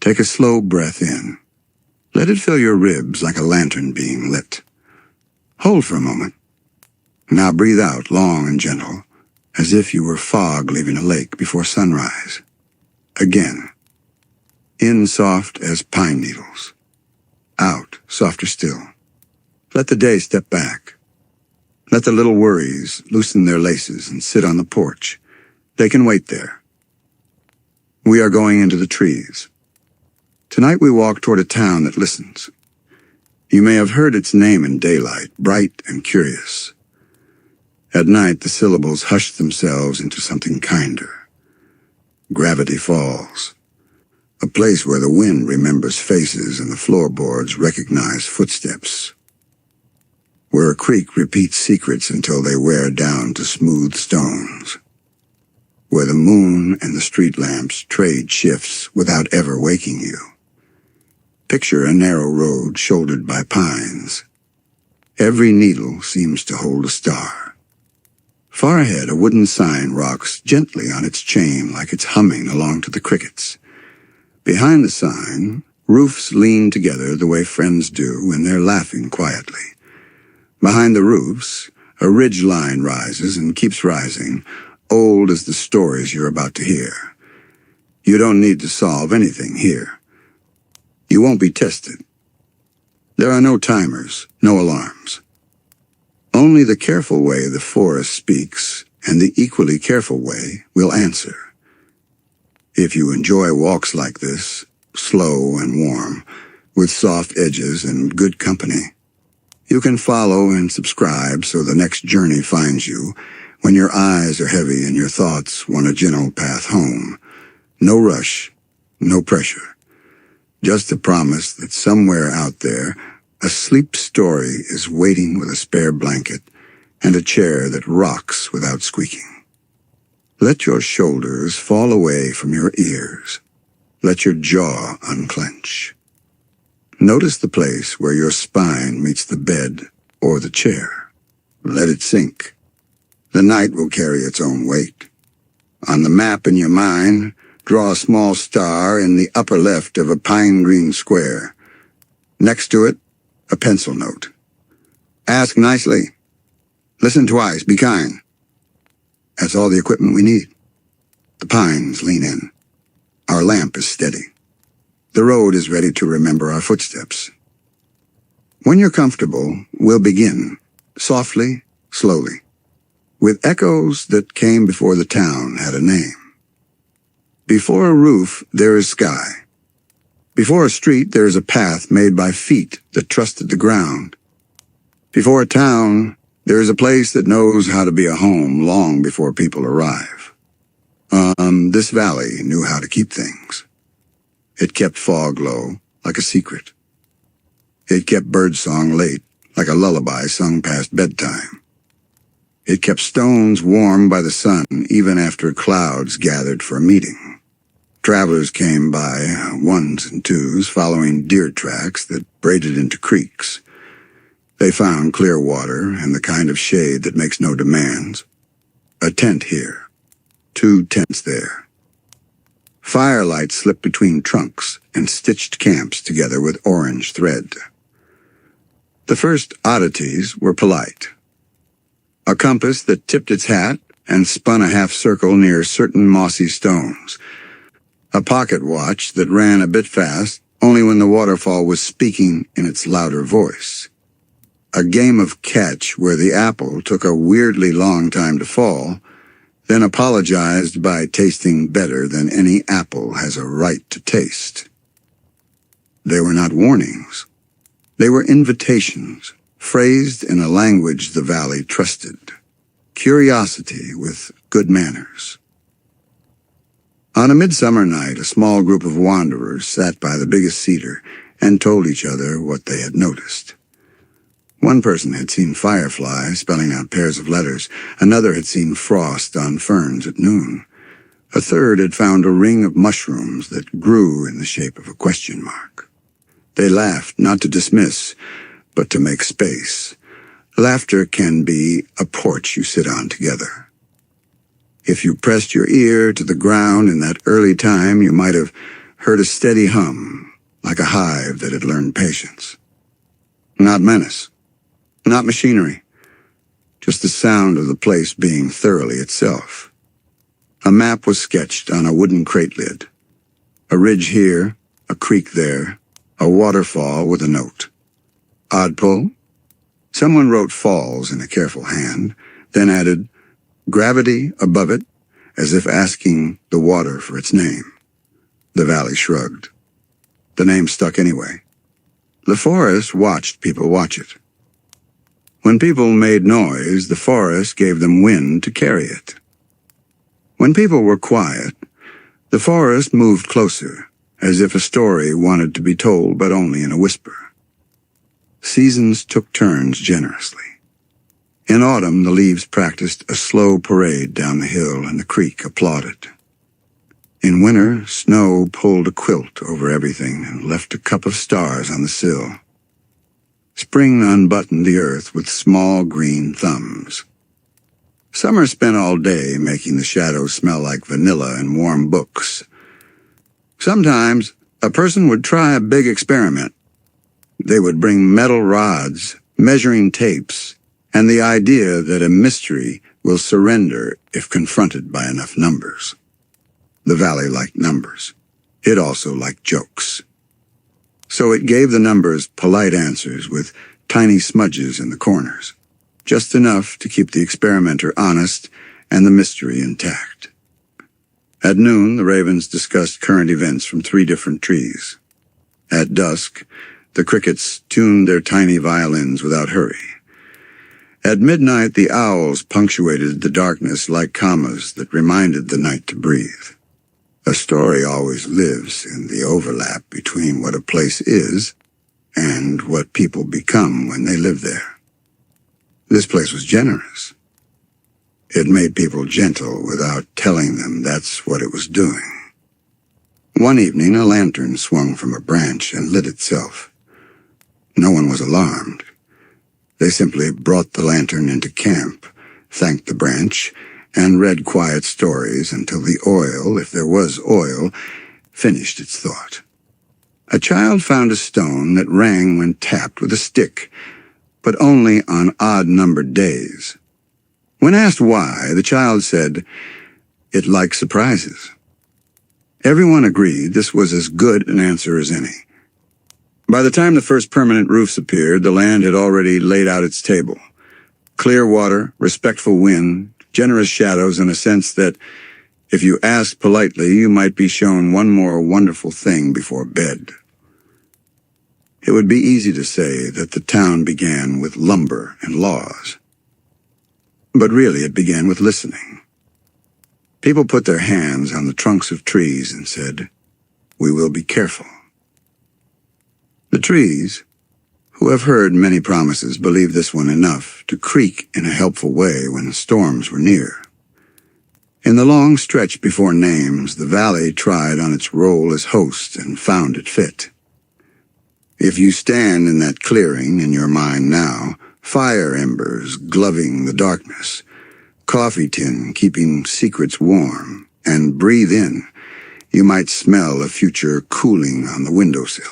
Take a slow breath in. Let it fill your ribs like a lantern being lit. Hold for a moment. Now breathe out long and gentle, as if you were fog leaving a lake before sunrise. Again. In soft as pine needles. Out, softer still. Let the day step back. Let the little worries loosen their laces and sit on the porch. They can wait there. We are going into the trees. Tonight we walk toward a town that listens. You may have heard its name in daylight, bright and curious. At night the syllables hush themselves into something kinder. Gravity Falls. A place where the wind remembers faces and the floorboards recognize footsteps. Where a creek repeats secrets until they wear down to smooth stones. Where the moon and the street lamps trade shifts without ever waking you. Picture a narrow road shouldered by pines. Every needle seems to hold a star. Far ahead, a wooden sign rocks gently on its chain like it's humming along to the crickets. Behind the sign, roofs lean together the way friends do when they're laughing quietly. Behind the roofs, a ridge line rises and keeps rising, old as the stories you're about to hear. You don't need to solve anything here. You won't be tested. There are no timers, no alarms. Only the careful way the forest speaks and the equally careful way will answer. If you enjoy walks like this, slow and warm, with soft edges and good company, you can follow and subscribe so the next journey finds you when your eyes are heavy and your thoughts want a gentle path home. No rush, no pressure. Just the promise that somewhere out there, a sleep story is waiting with a spare blanket and a chair that rocks without squeaking. Let your shoulders fall away from your ears. Let your jaw unclench. Notice the place where your spine meets the bed or the chair. Let it sink. The night will carry its own weight. On the map in your mind, draw a small star in the upper left of a pine green square. Next to it, a pencil note. Ask nicely. Listen twice. Be kind. That's all the equipment we need. The pines lean in. Our lamp is steady. The road is ready to remember our footsteps. When you're comfortable, we'll begin, softly, slowly, with echoes that came before the town had a name. Before a roof, there is sky. Before a street, there is a path made by feet that trusted the ground. Before a town, there is a place that knows how to be a home long before people arrive. This valley knew how to keep things. It kept fog low, like a secret. It kept birdsong late, like a lullaby sung past bedtime. It kept stones warm by the sun, even after clouds gathered for a meeting. Travelers came by, ones and twos, following deer tracks that braided into creeks. They found clear water and the kind of shade that makes no demands. A tent here. 2 tents there. Firelight slipped between trunks and stitched camps together with orange thread. The first oddities were polite. A compass that tipped its hat and spun a half circle near certain mossy stones. A pocket watch that ran a bit fast only when the waterfall was speaking in its louder voice. A game of catch where the apple took a weirdly long time to fall, then apologized by tasting better than any apple has a right to taste. They were not warnings. They were invitations, phrased in a language the valley trusted. Curiosity with good manners. On a midsummer night, a small group of wanderers sat by the biggest cedar and told each other what they had noticed. One person had seen fireflies spelling out pairs of letters. Another had seen frost on ferns at noon. A third had found a ring of mushrooms that grew in the shape of a question mark. They laughed, not to dismiss, but to make space. Laughter can be a porch you sit on together. If you pressed your ear to the ground in that early time, you might have heard a steady hum, like a hive that had learned patience. Not menace, not machinery, just the sound of the place being thoroughly itself. A map was sketched on a wooden crate lid. A ridge here, a creek there, a waterfall with a note. Odd pull? Someone wrote falls in a careful hand, then added, gravity above it, as if asking the water for its name. The valley shrugged. The name stuck anyway. The forest watched people watch it. When people made noise, the forest gave them wind to carry it. When people were quiet, the forest moved closer, as if a story wanted to be told, but only in a whisper. Seasons took turns generously. In autumn, the leaves practiced a slow parade down the hill, and the creek applauded. In winter, snow pulled a quilt over everything and left a cup of stars on the sill. Spring unbuttoned the earth with small green thumbs. Summer spent all day making the shadows smell like vanilla and warm books. Sometimes, a person would try a big experiment. They would bring metal rods, measuring tapes, and the idea that a mystery will surrender if confronted by enough numbers. The valley liked numbers. It also liked jokes. So it gave the numbers polite answers with tiny smudges in the corners, just enough to keep the experimenter honest and the mystery intact. At noon, the ravens discussed current events from 3 different trees. At dusk, the crickets tuned their tiny violins without hurry. At midnight, the owls punctuated the darkness like commas that reminded the night to breathe. A story always lives in the overlap between what a place is and what people become when they live there. This place was generous. It made people gentle without telling them that's what it was doing. One evening, a lantern swung from a branch and lit itself. No one was alarmed. They simply brought the lantern into camp, thanked the branch, and read quiet stories until the oil, if there was oil, finished its thought. A child found a stone that rang when tapped with a stick, but only on odd-numbered days. When asked why, the child said, "It likes surprises." Everyone agreed this was as good an answer as any. By the time the first permanent roofs appeared, the land had already laid out its table. Clear water, respectful wind, generous shadows, and a sense that, if you asked politely, you might be shown one more wonderful thing before bed. It would be easy to say that the town began with lumber and laws. But really it began with listening. People put their hands on the trunks of trees and said, "We will be careful." The trees, who have heard many promises, believed this one enough to creak in a helpful way when storms were near. In the long stretch before names, the valley tried on its role as host and found it fit. If you stand in that clearing in your mind now, fire embers gloving the darkness, coffee tin keeping secrets warm, and breathe in, you might smell a future cooling on the windowsill.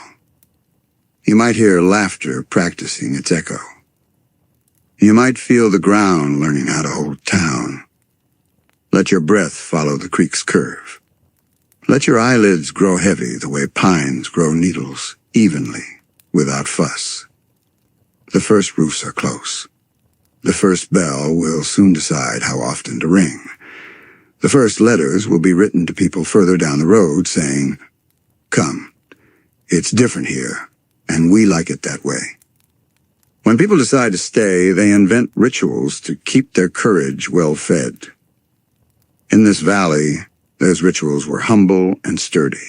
You might hear laughter practicing its echo. You might feel the ground learning how to hold town. Let your breath follow the creek's curve. Let your eyelids grow heavy the way pines grow needles, evenly, without fuss. The first roofs are close. The first bell will soon decide how often to ring. The first letters will be written to people further down the road saying, "Come, it's different here, and we like it that way." When people decide to stay, they invent rituals to keep their courage well fed. In this valley, those rituals were humble and sturdy.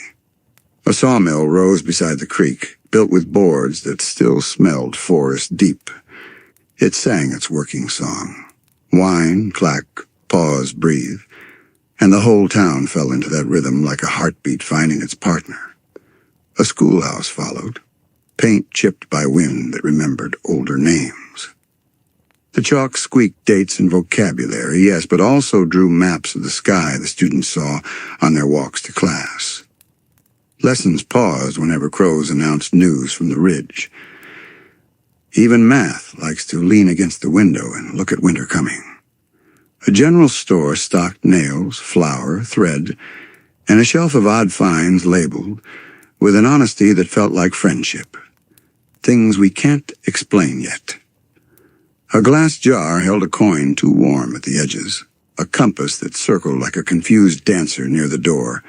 A sawmill rose beside the creek, built with boards that still smelled forest deep. It sang its working song. Whine, clack, pause, breathe, and the whole town fell into that rhythm like a heartbeat finding its partner. A schoolhouse followed, paint chipped by wind that remembered older names. The chalk squeaked dates and vocabulary, yes, but also drew maps of the sky the students saw on their walks to class. Lessons paused whenever crows announced news from the ridge. Even math likes to lean against the window and look at winter coming. A general store stocked nails, flour, thread, and a shelf of odd finds labeled with an honesty that felt like friendship. Things we can't explain yet. A glass jar held a coin too warm at the edges, a compass that circled like a confused dancer near the door,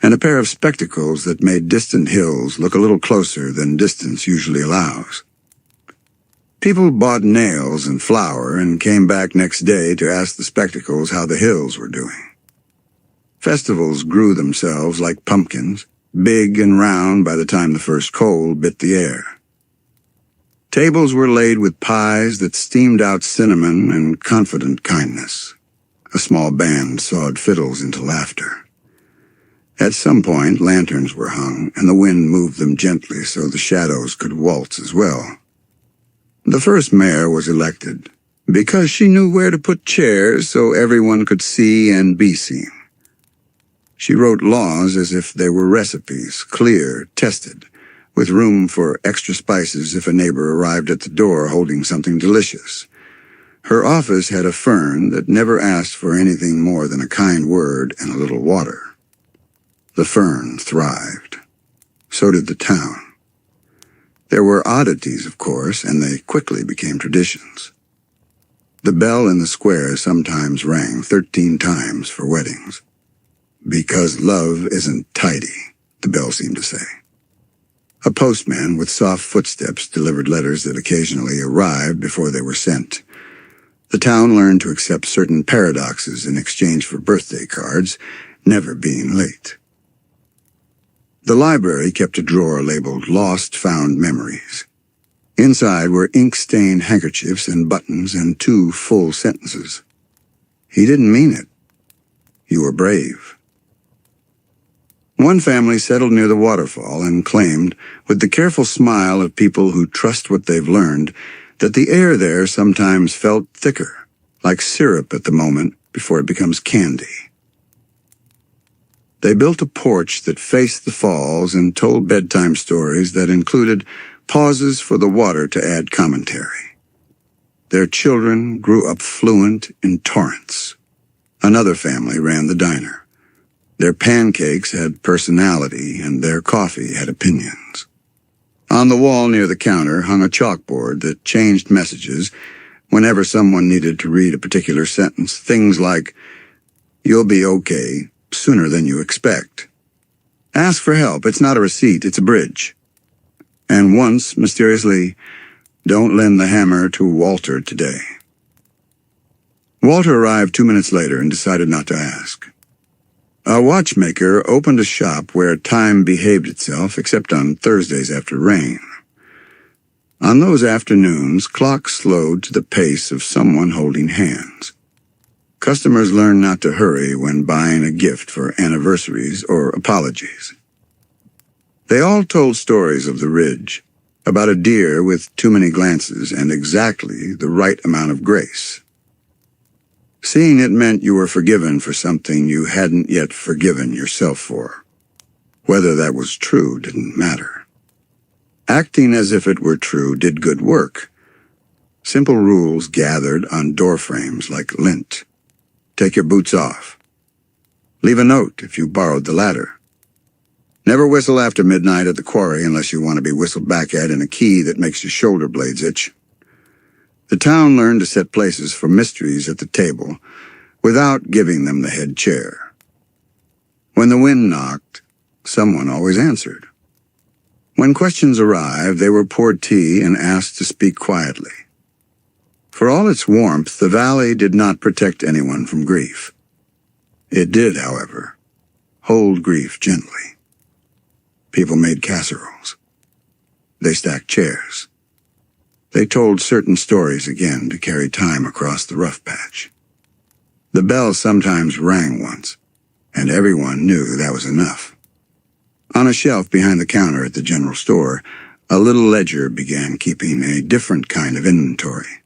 and a pair of spectacles that made distant hills look a little closer than distance usually allows. People bought nails and flour and came back next day to ask the spectacles how the hills were doing. Festivals grew themselves like pumpkins, big and round by the time the first cold bit the air. Tables were laid with pies that steamed out cinnamon and confident kindness. A small band sawed fiddles into laughter. At some point, lanterns were hung, and the wind moved them gently so the shadows could waltz as well. The first mayor was elected because she knew where to put chairs so everyone could see and be seen. She wrote laws as if they were recipes, clear, tested, with room for extra spices if a neighbor arrived at the door holding something delicious. Her office had a fern that never asked for anything more than a kind word and a little water. The fern thrived. So did the town. There were oddities, of course, and they quickly became traditions. The bell in the square sometimes rang 13 times for weddings. Because love isn't tidy, the bell seemed to say. A postman with soft footsteps delivered letters that occasionally arrived before they were sent. The town learned to accept certain paradoxes in exchange for birthday cards, never being late. The library kept a drawer labeled Lost Found Memories. Inside were ink-stained handkerchiefs and buttons and 2 full sentences. He didn't mean it. You were brave. One family settled near the waterfall and claimed, with the careful smile of people who trust what they've learned, that the air there sometimes felt thicker, like syrup at the moment before it becomes candy. They built a porch that faced the falls and told bedtime stories that included pauses for the water to add commentary. Their children grew up fluent in torrents. Another family ran the diner. Their pancakes had personality, and their coffee had opinions. On the wall near the counter hung a chalkboard that changed messages whenever someone needed to read a particular sentence. Things like, "You'll be okay, sooner than you expect. Ask for help, it's not a receipt, it's a bridge." And once, mysteriously, "Don't lend the hammer to Walter today." Walter arrived 2 minutes later and decided not to ask. A watchmaker opened a shop where time behaved itself except on Thursdays after rain. On those afternoons, clocks slowed to the pace of someone holding hands. Customers learned not to hurry when buying a gift for anniversaries or apologies. They all told stories of the ridge, about a deer with too many glances and exactly the right amount of grace. Seeing it meant you were forgiven for something you hadn't yet forgiven yourself for. Whether that was true didn't matter. Acting as if it were true did good work. Simple rules gathered on doorframes like lint. Take your boots off. Leave a note if you borrowed the ladder. Never whistle after midnight at the quarry unless you want to be whistled back at in a key that makes your shoulder blades itch. The town learned to set places for mysteries at the table without giving them the head chair. When the wind knocked, someone always answered. When questions arrived, they were poured tea and asked to speak quietly. For all its warmth, the valley did not protect anyone from grief. It did, however, hold grief gently. People made casseroles. They stacked chairs. They told certain stories again to carry time across the rough patch. The bell sometimes rang once, and everyone knew that was enough. On a shelf behind the counter at the general store, a little ledger began keeping a different kind of inventory.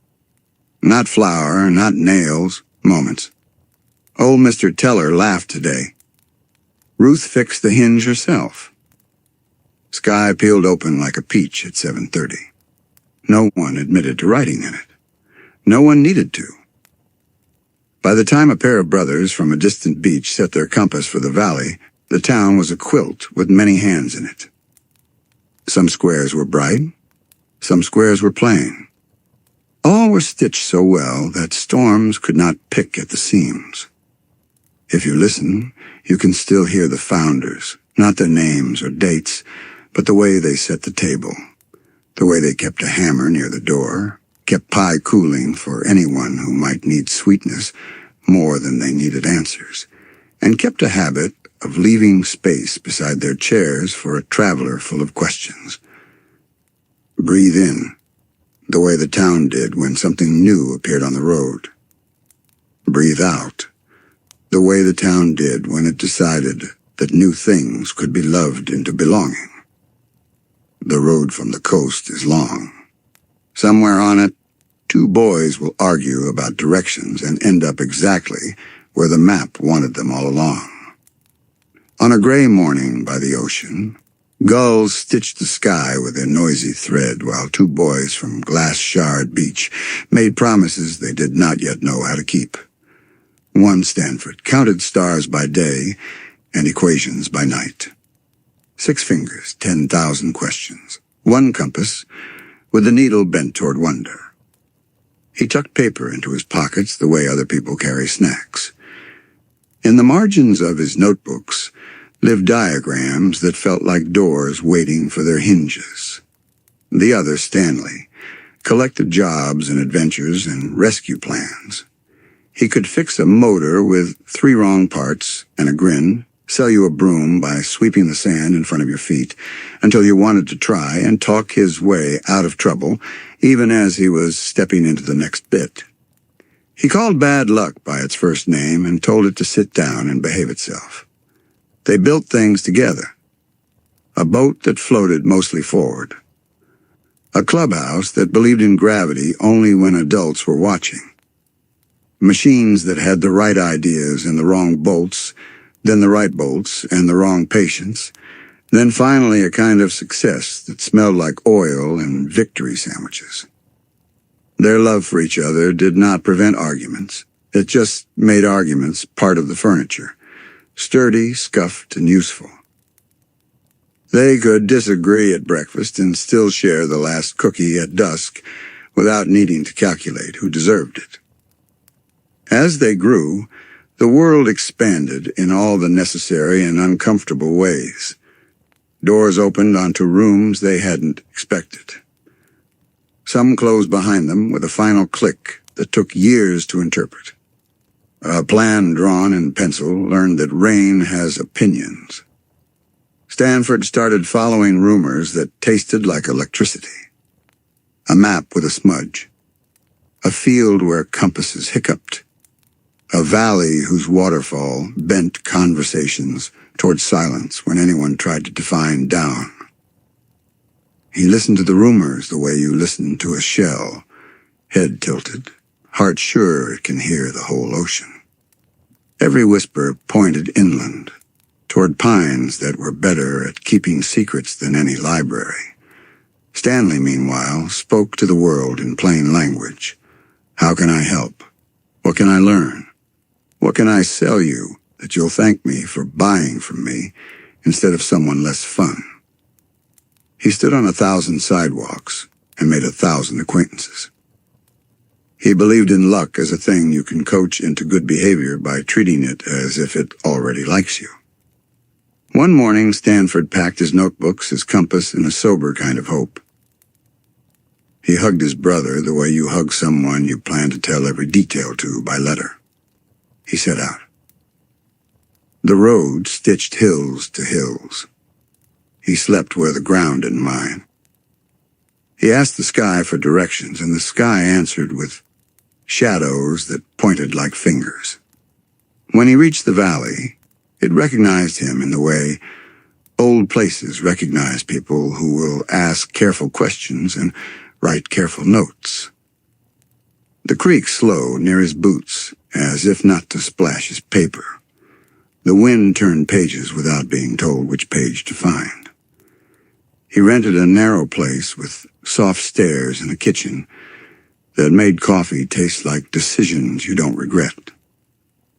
Not flour, not nails, moments. Old Mr. Teller laughed today. Ruth fixed the hinge herself. sky peeled open like a peach at 7:30. No one admitted to writing in it. No one needed to. By the time a pair of brothers from a distant beach set their compass for the valley, the town was a quilt with many hands in it. Some squares were bright, some squares were plain. All were stitched so well that storms could not pick at the seams. If you listen, you can still hear the founders, not their names or dates, but the way they set the table, the way they kept a hammer near the door, kept pie cooling for anyone who might need sweetness more than they needed answers, and kept a habit of leaving space beside their chairs for a traveler full of questions. Breathe in, the way the town did when something new appeared on the road. Breathe out, the way the town did when it decided that new things could be loved into belonging. The road from the coast is long. Somewhere on it, two boys will argue about directions and end up exactly where the map wanted them all along. On a gray morning by the ocean, gulls stitched the sky with their noisy thread while two boys from Glass Shard Beach made promises they did not yet know how to keep. One Stanford counted stars by day and equations by night. 6 fingers, 10,000 questions. One compass, with the needle bent toward wonder. He tucked paper into his pockets the way other people carry snacks. In the margins of his notebooks lived diagrams that felt like doors waiting for their hinges. The other, Stanley, collected jobs and adventures and rescue plans. He could fix a motor with 3 wrong parts and a grin, sell you a broom by sweeping the sand in front of your feet until you wanted to try and talk his way out of trouble, even as he was stepping into the next bit. He called bad luck by its first name and told it to sit down and behave itself. They built things together. A boat that floated mostly forward. A clubhouse that believed in gravity only when adults were watching. Machines that had the right ideas and the wrong bolts, then the right bolts and the wrong patience, then finally a kind of success that smelled like oil and victory sandwiches. Their love for each other did not prevent arguments. It just made arguments part of the furniture, sturdy, scuffed, and useful. They could disagree at breakfast and still share the last cookie at dusk without needing to calculate who deserved it. As they grew, the world expanded in all the necessary and uncomfortable ways. Doors opened onto rooms they hadn't expected. Some closed behind them with a final click that took years to interpret. A plan drawn in pencil learned that rain has opinions. Stanford started following rumors that tasted like electricity. A map with a smudge. A field where compasses hiccuped. A valley whose waterfall bent conversations toward silence when anyone tried to define down. He listened to the rumors the way you listen to a shell, head tilted, heart sure it can hear the whole ocean. Every whisper pointed inland, toward pines that were better at keeping secrets than any library. Stanley, meanwhile, spoke to the world in plain language. How can I help? What can I learn? What can I sell you that you'll thank me for buying from me instead of someone less fun? He stood on 1,000 sidewalks and made 1,000 acquaintances. He believed in luck as a thing you can coach into good behavior by treating it as if it already likes you. One morning, Stanford packed his notebooks, his compass, and a sober kind of hope. He hugged his brother the way you hug someone you plan to tell every detail to by letter. He set out. The road stitched hills to hills. He slept where the ground didn't mind. He asked the sky for directions, and the sky answered with shadows that pointed like fingers. When he reached the valley, it recognized him in the way old places recognize people who will ask careful questions and write careful notes. The creek slowed near his boots, as if not to splash his paper. The wind turned pages without being told which page to find. He rented a narrow place with soft stairs and a kitchen that made coffee taste like decisions you don't regret.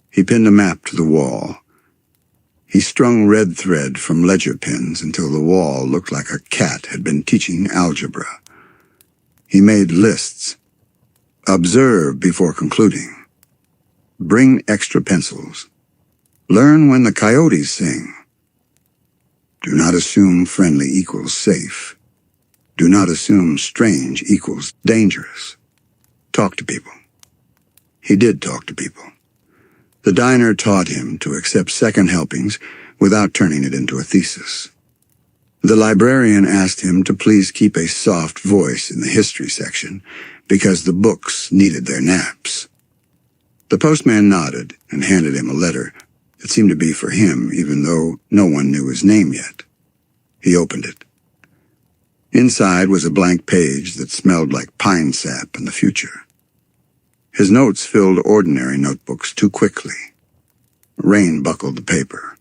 He pinned a map to the wall. He strung red thread from ledger pins until the wall looked like a cat had been teaching algebra. He made lists. Observe before concluding. Bring extra pencils. Learn when the coyotes sing. Do not assume friendly equals safe. Do not assume strange equals dangerous. Talk to people. He did talk to people. The diner taught him to accept second helpings without turning it into a thesis. The librarian asked him to please keep a soft voice in the history section because the books needed their naps. The postman nodded and handed him a letter that seemed to be for him, even though no one knew his name yet. He opened it. Inside was a blank page that smelled like pine sap in the future. His notes filled ordinary notebooks too quickly. Rain buckled the paper.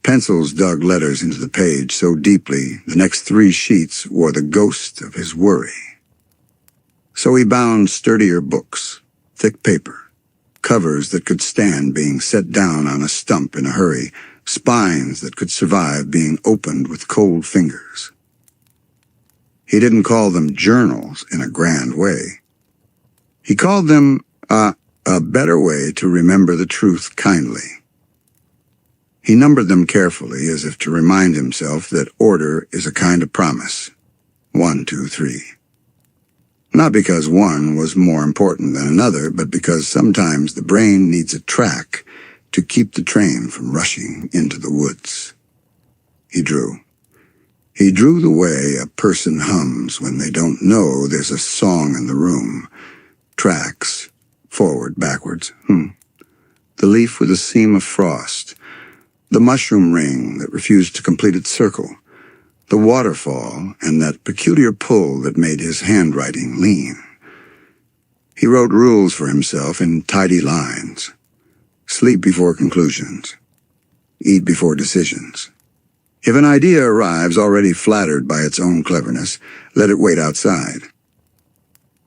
Pencils dug letters into the page so deeply the next 3 sheets wore the ghost of his worry. So he bound sturdier books, thick paper, covers that could stand being set down on a stump in a hurry, spines that could survive being opened with cold fingers. He didn't call them journals in a grand way. He called them a better way to remember the truth kindly. He numbered them carefully as if to remind himself that order is a kind of promise. 1, 2, 3. Not because one was more important than another, but because sometimes the brain needs a track to keep the train from rushing into the woods. He drew. He drew the way a person hums when they don't know there's a song in the room. Tracks, forward, backwards, The leaf with a seam of frost. The mushroom ring that refused to complete its circle. The waterfall and that peculiar pull that made his handwriting lean. He wrote rules for himself in tidy lines. Sleep before conclusions. Eat before decisions. If an idea arrives already flattered by its own cleverness, let it wait outside.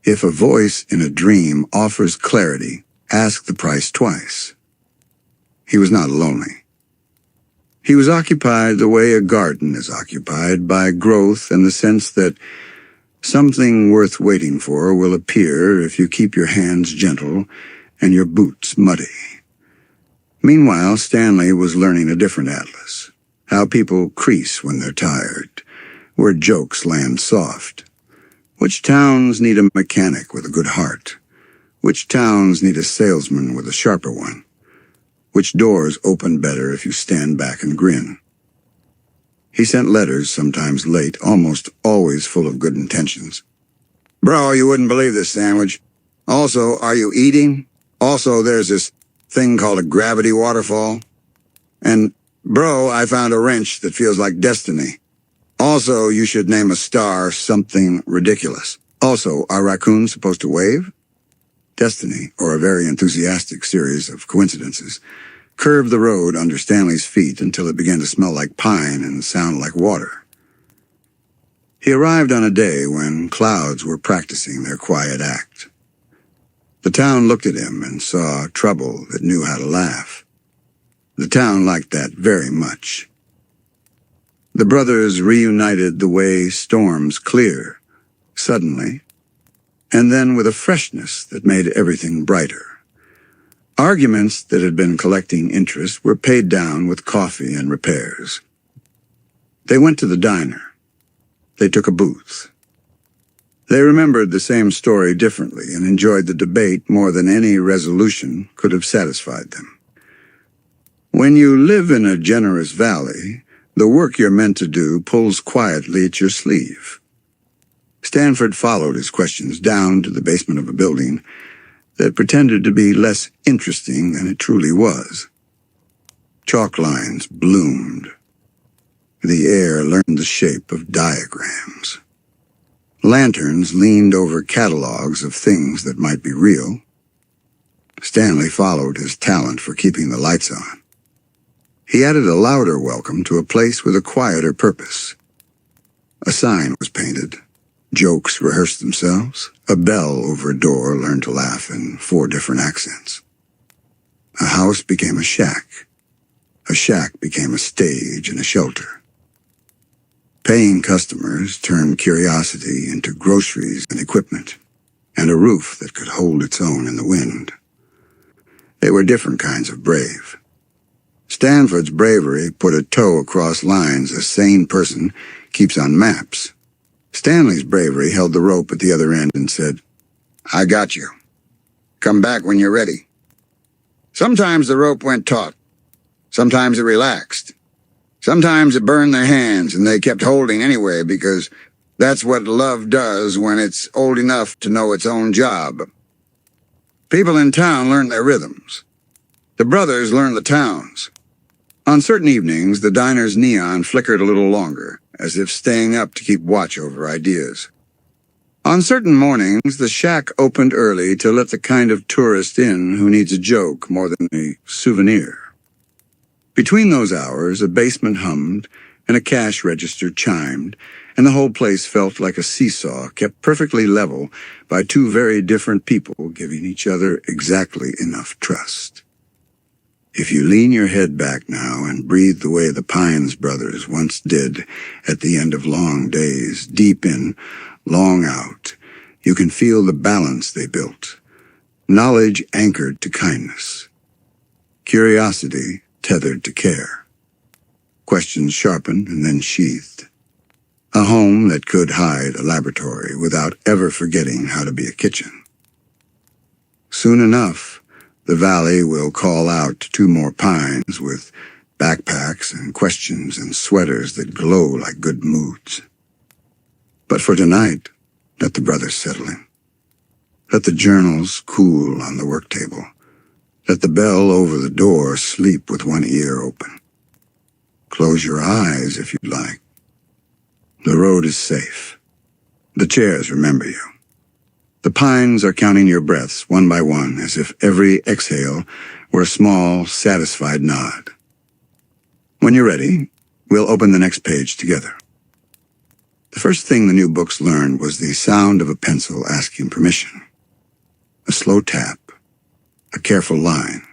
If a voice in a dream offers clarity, ask the price twice. He was not lonely. He was occupied the way a garden is occupied, by growth and the sense that something worth waiting for will appear if you keep your hands gentle and your boots muddy. Meanwhile, Stanley was learning a different atlas, how people crease when they're tired, where jokes land soft. Which towns need a mechanic with a good heart? Which towns need a salesman with a sharper one? Which doors open better if you stand back and grin? He sent letters, sometimes late, almost always full of good intentions. Bro, you wouldn't believe this sandwich. Also, are you eating? Also, there's this thing called a gravity waterfall. And, bro, I found a wrench that feels like destiny. Also, you should name a star something ridiculous. Also, are raccoons supposed to wave? Destiny, or a very enthusiastic series of coincidences, curved the road under Stanley's feet until it began to smell like pine and sound like water. He arrived on a day when clouds were practicing their quiet act. The town looked at him and saw trouble that knew how to laugh. The town liked that very much. The brothers reunited the way storms clear, suddenly, and then with a freshness that made everything brighter. Arguments that had been collecting interest were paid down with coffee and repairs. They went to the diner. They took a booth. They remembered the same story differently and enjoyed the debate more than any resolution could have satisfied them. When you live in a generous valley, the work you're meant to do pulls quietly at your sleeve. Stanford followed his questions down to the basement of a building that pretended to be less interesting than it truly was. Chalk lines bloomed. The air learned the shape of diagrams. Lanterns leaned over catalogs of things that might be real. Stanley followed his talent for keeping the lights on. He added a louder welcome to a place with a quieter purpose. A A sign was painted. Jokes rehearsed themselves. A bell over a door learned to laugh in 4 different accents. A house became a shack. A shack became a stage and a shelter. Paying customers turned curiosity into groceries and equipment, and a roof that could hold its own in the wind. They were different kinds of brave. Stanford's bravery put a toe across lines a sane person keeps on maps. Stanley's bravery held the rope at the other end and said, "I got you. Come back when you're ready." Sometimes the rope went taut. Sometimes it relaxed. Sometimes it burned their hands and they kept holding anyway because that's what love does when it's old enough to know its own job. People in town learned their rhythms. The brothers learned the towns. On certain evenings, the diner's neon flickered a little longer, as if staying up to keep watch over ideas. On certain mornings, the shack opened early to let the kind of tourist in who needs a joke more than a souvenir. Between those hours, a basement hummed, and a cash register chimed, and the whole place felt like a seesaw kept perfectly level by 2 very different people giving each other exactly enough trust. If you lean your head back now and breathe the way the Pines brothers once did at the end of long days, deep in, long out, you can feel the balance they built. Knowledge anchored to kindness. Curiosity tethered to care. Questions sharpened and then sheathed. A home that could hide a laboratory without ever forgetting how to be a kitchen. Soon enough, the valley will call out 2 more pines with backpacks and questions and sweaters that glow like good moods. But for tonight, let the brothers settle in. Let the journals cool on the work table. Let the bell over the door sleep with one ear open. Close your eyes if you'd like. The road is safe. The chairs remember you. The pines are counting your breaths one by one as if every exhale were a small, satisfied nod. When you're ready, we'll open the next page together. The first thing the new books learned was the sound of a pencil asking permission. A slow tap, a careful line,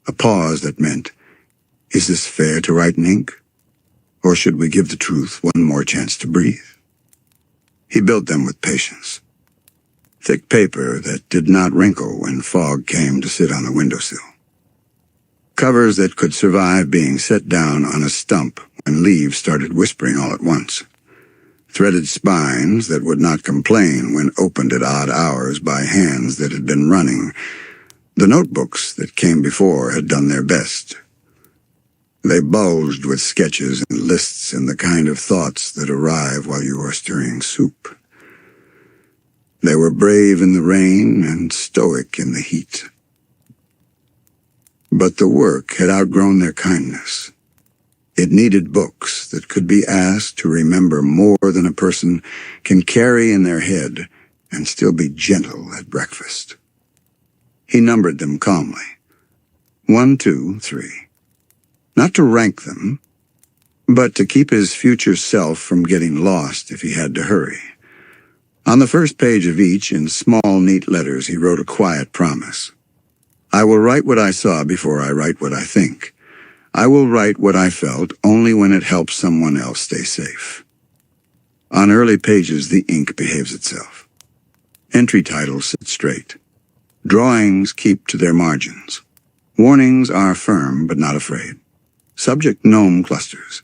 a pause that meant, is this fair to write in ink? Or should we give the truth one more chance to breathe? He built them with patience. Thick paper that did not wrinkle when fog came to sit on the windowsill. Covers that could survive being set down on a stump when leaves started whispering all at once. Threaded spines that would not complain when opened at odd hours by hands that had been running. The notebooks that came before had done their best. They bulged with sketches and lists and the kind of thoughts that arrive while you are stirring soup. They were brave in the rain and stoic in the heat. But the work had outgrown their kindness. It needed books that could be asked to remember more than a person can carry in their head and still be gentle at breakfast. He numbered them calmly. 1, 2, 3. Not to rank them, but to keep his future self from getting lost if he had to hurry. On the first page of each, in small, neat letters, he wrote a quiet promise. I will write what I saw before I write what I think. I will write what I felt only when it helps someone else stay safe. On early pages, the ink behaves itself. Entry titles sit straight. Drawings keep to their margins. Warnings are firm but not afraid. Subject gnome clusters.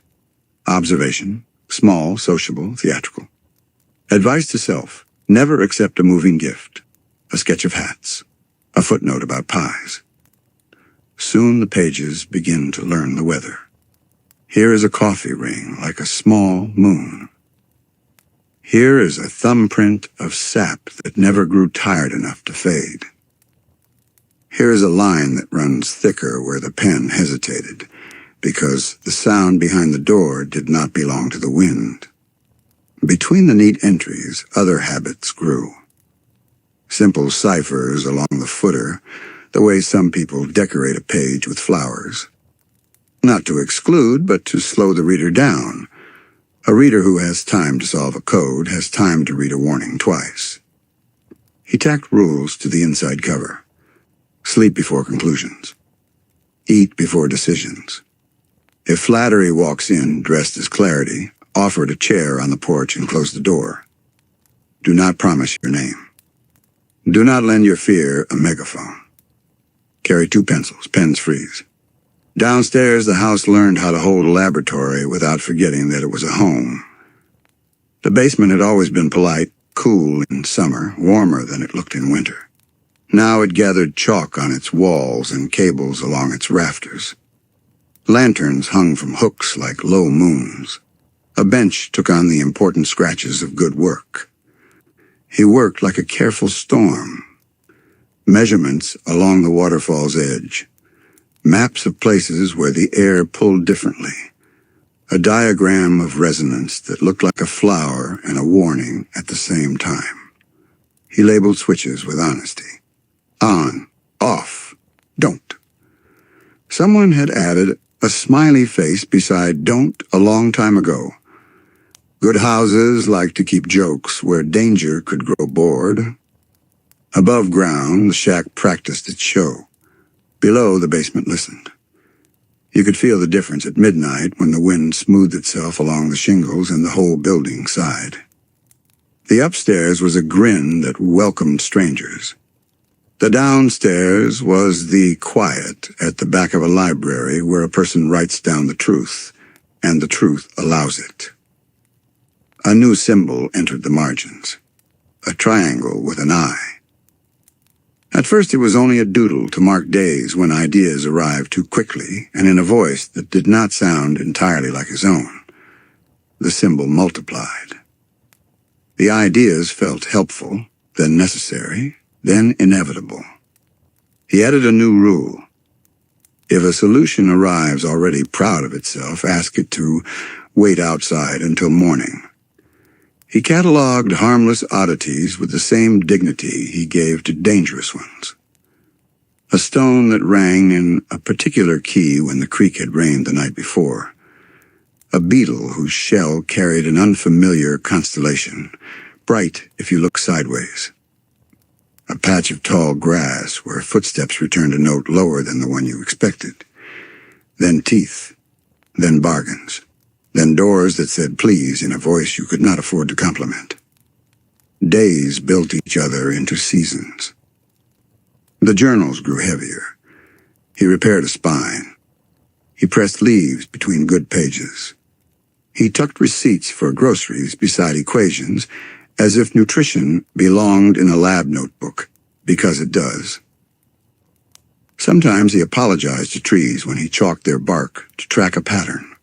Observation, small, sociable, theatrical. Advice to self, never accept a moving gift. A sketch of hats. A footnote about pies. Soon the pages begin to learn the weather. Here is a coffee ring like a small moon. Here is a thumbprint of sap that never grew tired enough to fade. Here is a line that runs thicker where the pen hesitated, because the sound behind the door did not belong to the wind. Between the neat entries, other habits grew. Simple ciphers along the footer, the way some people decorate a page with flowers. Not to exclude, but to slow the reader down. A reader who has time to solve a code has time to read a warning twice. He tacked rules to the inside cover. Sleep before conclusions. Eat before decisions. If flattery walks in dressed as clarity, offer it a chair on the porch and close the door. Do not promise your name. Do not lend your fear a megaphone. Carry 2 pencils, pens freeze. Downstairs, the house learned how to hold a laboratory without forgetting that it was a home. The basement had always been polite, cool in summer, warmer than it looked in winter. Now it gathered chalk on its walls and cables along its rafters. Lanterns hung from hooks like low moons. A bench took on the important scratches of good work. He worked like a careful storm. Measurements along the waterfall's edge. Maps of places where the air pulled differently. A diagram of resonance that looked like a flower and a warning at the same time. He labeled switches with honesty. On, off, don't. Someone had added a smiley face beside don't a long time ago. Good houses like to keep jokes where danger could grow bored. Above ground, the shack practiced its show. Below, the basement listened. You could feel the difference at midnight when the wind smoothed itself along the shingles and the whole building sighed. The upstairs was a grin that welcomed strangers. The downstairs was the quiet at the back of a library where a person writes down the truth, and the truth allows it. A new symbol entered the margins. A triangle with an eye. At first it was only a doodle to mark days when ideas arrived too quickly and in a voice that did not sound entirely like his own. The symbol multiplied. The ideas felt helpful, then necessary, then inevitable. He added a new rule. If a solution arrives already proud of itself, ask it to wait outside until morning. He catalogued harmless oddities with the same dignity he gave to dangerous ones. A stone that rang in a particular key when the creek had rained the night before. A beetle whose shell carried an unfamiliar constellation, bright if you look sideways. A patch of tall grass where footsteps returned a note lower than the one you expected. Then teeth. Then bargains. Then doors that said please in a voice you could not afford to compliment. Days built each other into seasons. The journals grew heavier. He repaired a spine. He pressed leaves between good pages. He tucked receipts for groceries beside equations, as if nutrition belonged in a lab notebook, because it does. Sometimes he apologized to trees when he chalked their bark to track a pattern.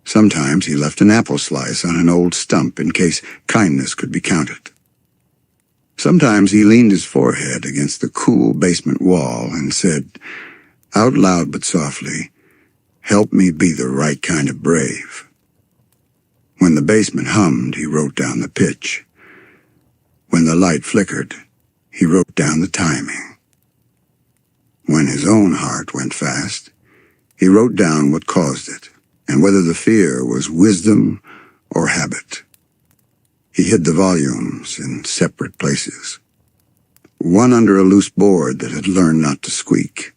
Sometimes he left an apple slice on an old stump in case kindness could be counted. Sometimes he leaned his forehead against the cool basement wall and said, out loud but softly, "Help me be the right kind of brave." When the basement hummed, he wrote down the pitch. When the light flickered, he wrote down the timing. When his own heart went fast, he wrote down what caused it, and whether the fear was wisdom or habit. He hid the volumes in separate places. One under a loose board that had learned not to squeak.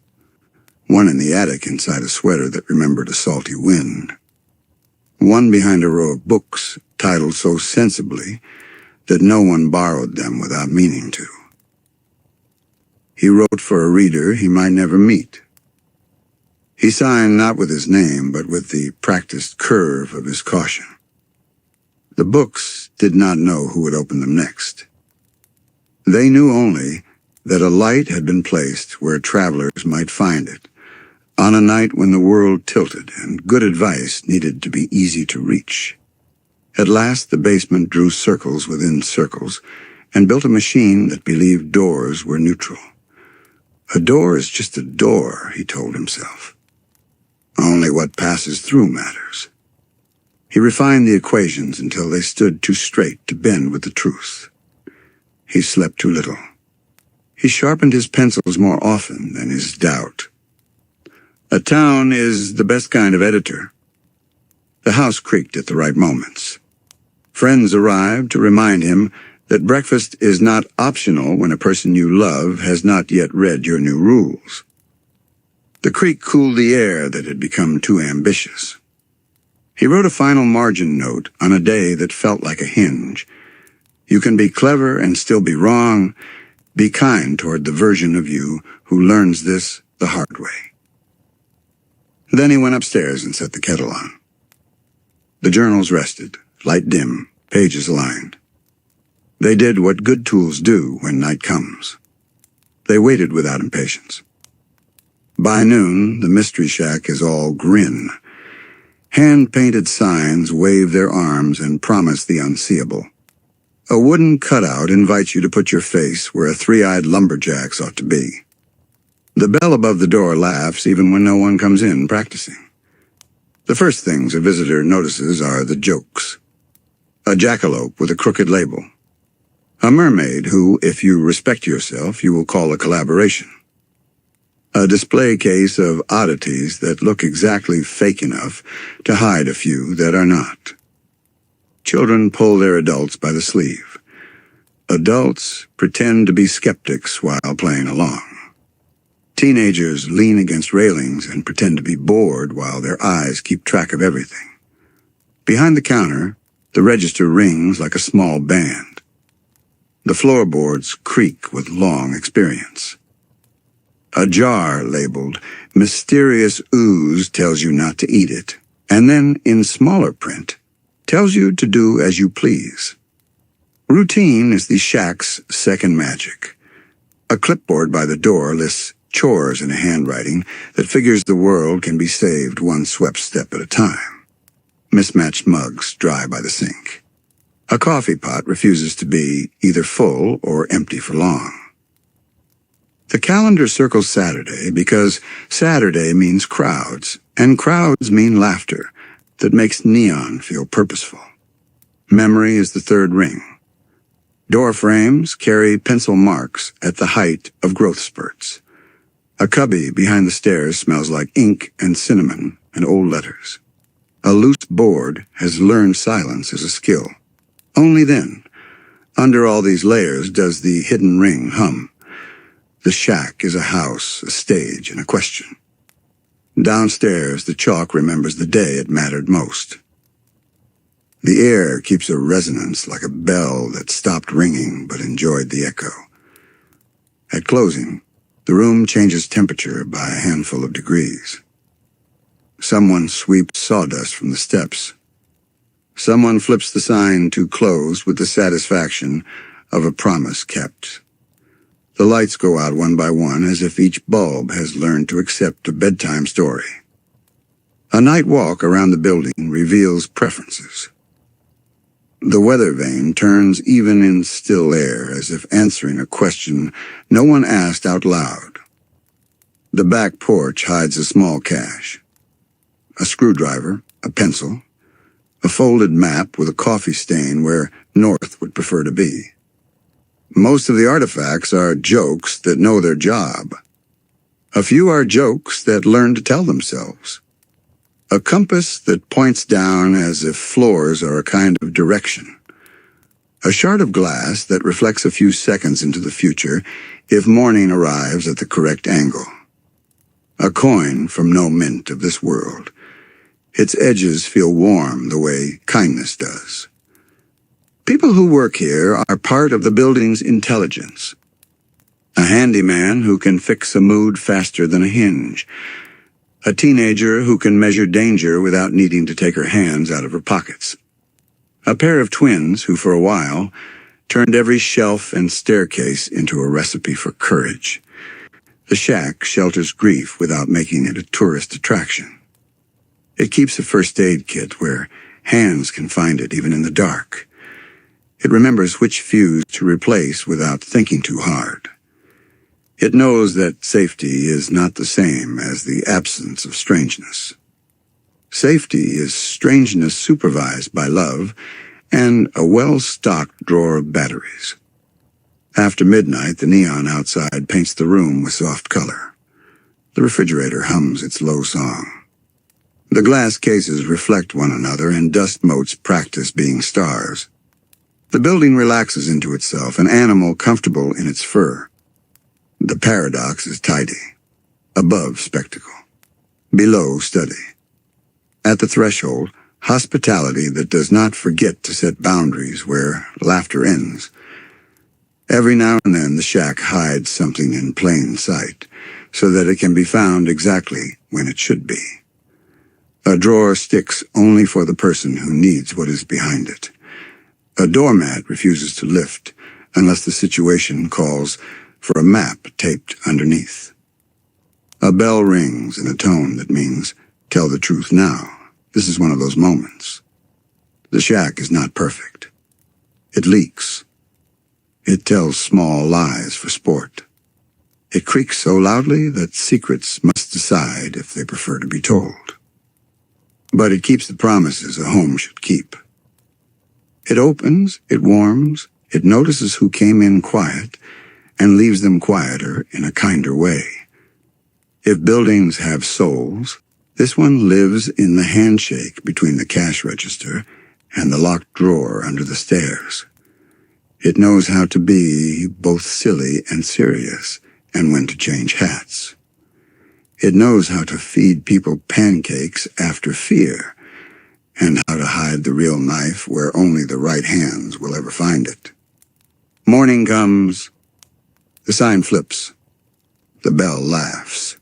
One in the attic inside a sweater that remembered a salty wind. One behind a row of books titled so sensibly that no one borrowed them without meaning to. He wrote for a reader he might never meet. He signed not with his name, but with the practiced curve of his caution. The books did not know who would open them next. They knew only that a light had been placed where travelers might find it, on a night when the world tilted and good advice needed to be easy to reach. At last the basement drew circles within circles and built a machine that believed doors were neutral. A door is just a door, he told himself. Only what passes through matters. He refined the equations until they stood too straight to bend with the truth. He slept too little. He sharpened his pencils more often than his doubt. A town is the best kind of editor. The house creaked at the right moments. Friends arrived to remind him that breakfast is not optional when a person you love has not yet read your new rules. The creak cooled the air that had become too ambitious. He wrote a final margin note on a day that felt like a hinge. You can be clever and still be wrong. Be kind toward the version of you who learns this the hard way. Then he went upstairs and set the kettle on. The journals rested, light dim, pages aligned. They did what good tools do when night comes. They waited without impatience. By noon, the mystery shack is all grin. Hand-painted signs wave their arms and promise the unseeable. A wooden cutout invites you to put your face where a three-eyed lumberjack's ought to be. The bell above the door laughs even when no one comes in practicing. The first things a visitor notices are the jokes. A jackalope with a crooked label. A mermaid who, if you respect yourself, you will call a collaboration. A display case of oddities that look exactly fake enough to hide a few that are not. Children pull their adults by the sleeve. Adults pretend to be skeptics while playing along. Teenagers lean against railings and pretend to be bored while their eyes keep track of everything. Behind the counter, the register rings like a small band. The floorboards creak with long experience. A jar labeled Mysterious Ooze tells you not to eat it, and then, in smaller print, tells you to do as you please. Routine is the shack's second magic. A clipboard by the door lists chores in a handwriting that figures the world can be saved one swept step at a time. Mismatched mugs dry by the sink. A coffee pot refuses to be either full or empty for long. The calendar circles Saturday because Saturday means crowds, and crowds mean laughter that makes neon feel purposeful. Memory is the third ring. Door frames carry pencil marks at the height of growth spurts. A cubby behind the stairs smells like ink and cinnamon and old letters. A loose board has learned silence as a skill. Only then, under all these layers, does the hidden ring hum. The shack is a house, a stage, and a question. Downstairs, the chalk remembers the day it mattered most. The air keeps a resonance like a bell that stopped ringing but enjoyed the echo. At closing, the room changes temperature by a handful of degrees. Someone sweeps sawdust from the steps. Someone flips the sign to closed with the satisfaction of a promise kept. The lights go out one by one as if each bulb has learned to accept a bedtime story. A night walk around the building reveals preferences. The weather vane turns even in still air as if answering a question no one asked out loud. The back porch hides a small cache. A screwdriver, a pencil, a folded map with a coffee stain where north would prefer to be. Most of the artifacts are jokes that know their job. A few are jokes that learn to tell themselves. A compass that points down as if floors are a kind of direction. A shard of glass that reflects a few seconds into the future if morning arrives at the correct angle. A coin from no mint of this world. Its edges feel warm the way kindness does. People who work here are part of the building's intelligence. A handyman who can fix a mood faster than a hinge. A teenager who can measure danger without needing to take her hands out of her pockets. A pair of twins who, for a while, turned every shelf and staircase into a recipe for courage. The shack shelters grief without making it a tourist attraction. It keeps a first aid kit where hands can find it even in the dark. It remembers which fuse to replace without thinking too hard. It knows that safety is not the same as the absence of strangeness. Safety is strangeness supervised by love and a well-stocked drawer of batteries. After midnight, the neon outside paints the room with soft color. The refrigerator hums its low song. The glass cases reflect one another, and dust motes practice being stars. The building relaxes into itself, an animal comfortable in its fur. The paradox is tidy. Above, spectacle. Below, study. At the threshold, hospitality that does not forget to set boundaries where laughter ends. Every now and then the shack hides something in plain sight, so that it can be found exactly when it should be. A drawer sticks only for the person who needs what is behind it. A doormat refuses to lift unless the situation calls for a map taped underneath. A bell rings in a tone that means, tell the truth now. This is one of those moments. The shack is not perfect. It leaks. It tells small lies for sport. It creaks so loudly that secrets must decide if they prefer to be told. But it keeps the promises a home should keep. It opens, it warms, it notices who came in quiet, and leaves them quieter in a kinder way. If buildings have souls, this one lives in the handshake between the cash register and the locked drawer under the stairs. It knows how to be both silly and serious, and when to change hats. It knows how to feed people pancakes after fear, and how to hide the real knife where only the right hands will ever find it. Morning comes. The sign flips. The bell laughs.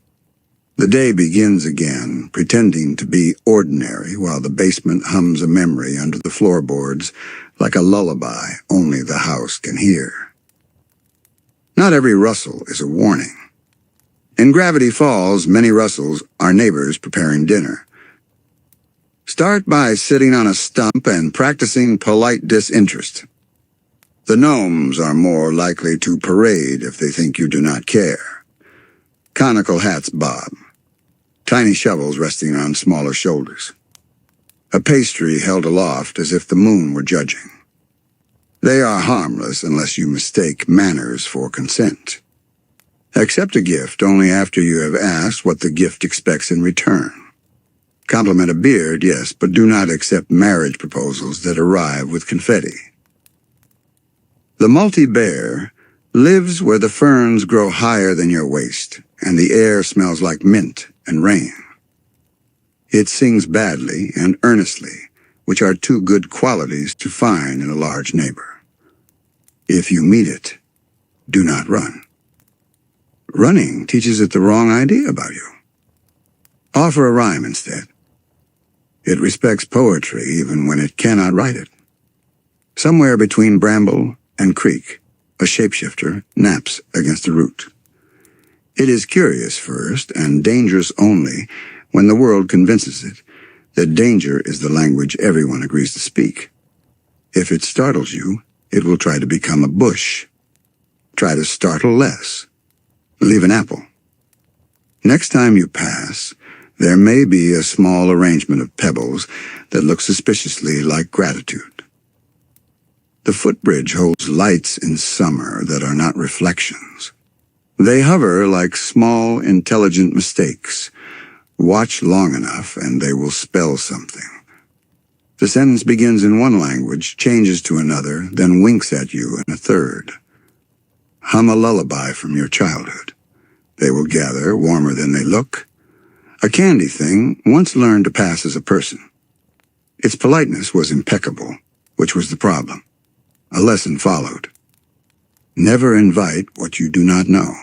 The day begins again, pretending to be ordinary while the basement hums a memory under the floorboards like a lullaby only the house can hear. Not every rustle is a warning. In Gravity Falls, many rustles are neighbors preparing dinner. Start by sitting on a stump and practicing polite disinterest. The gnomes are more likely to parade if they think you do not care. Conical hats bob. Tiny shovels resting on smaller shoulders. A pastry held aloft as if the moon were judging. They are harmless unless you mistake manners for consent. Accept a gift only after you have asked what the gift expects in return. Compliment a beard, yes, but do not accept marriage proposals that arrive with confetti. The multi-bear lives where the ferns grow higher than your waist, and the air smells like mint and rain. It sings badly and earnestly, which are two good qualities to find in a large neighbor. If you meet it, do not run. Running teaches it the wrong idea about you. Offer a rhyme instead. It respects poetry even when it cannot write it. Somewhere between bramble and creek, a shapeshifter naps against a root. It is curious first and dangerous only when the world convinces it that danger is the language everyone agrees to speak. If it startles you, it will try to become a bush. Try to startle less. Leave an apple. Next time you pass, there may be a small arrangement of pebbles that look suspiciously like gratitude. The footbridge holds lights in summer that are not reflections. They hover like small, intelligent mistakes. Watch long enough and they will spell something. The sentence begins in one language, changes to another, then winks at you in a third. Hum a lullaby from your childhood. They will gather, warmer than they look. A candy thing once learned to pass as a person. Its politeness was impeccable, which was the problem. A lesson followed. Never invite what you do not know.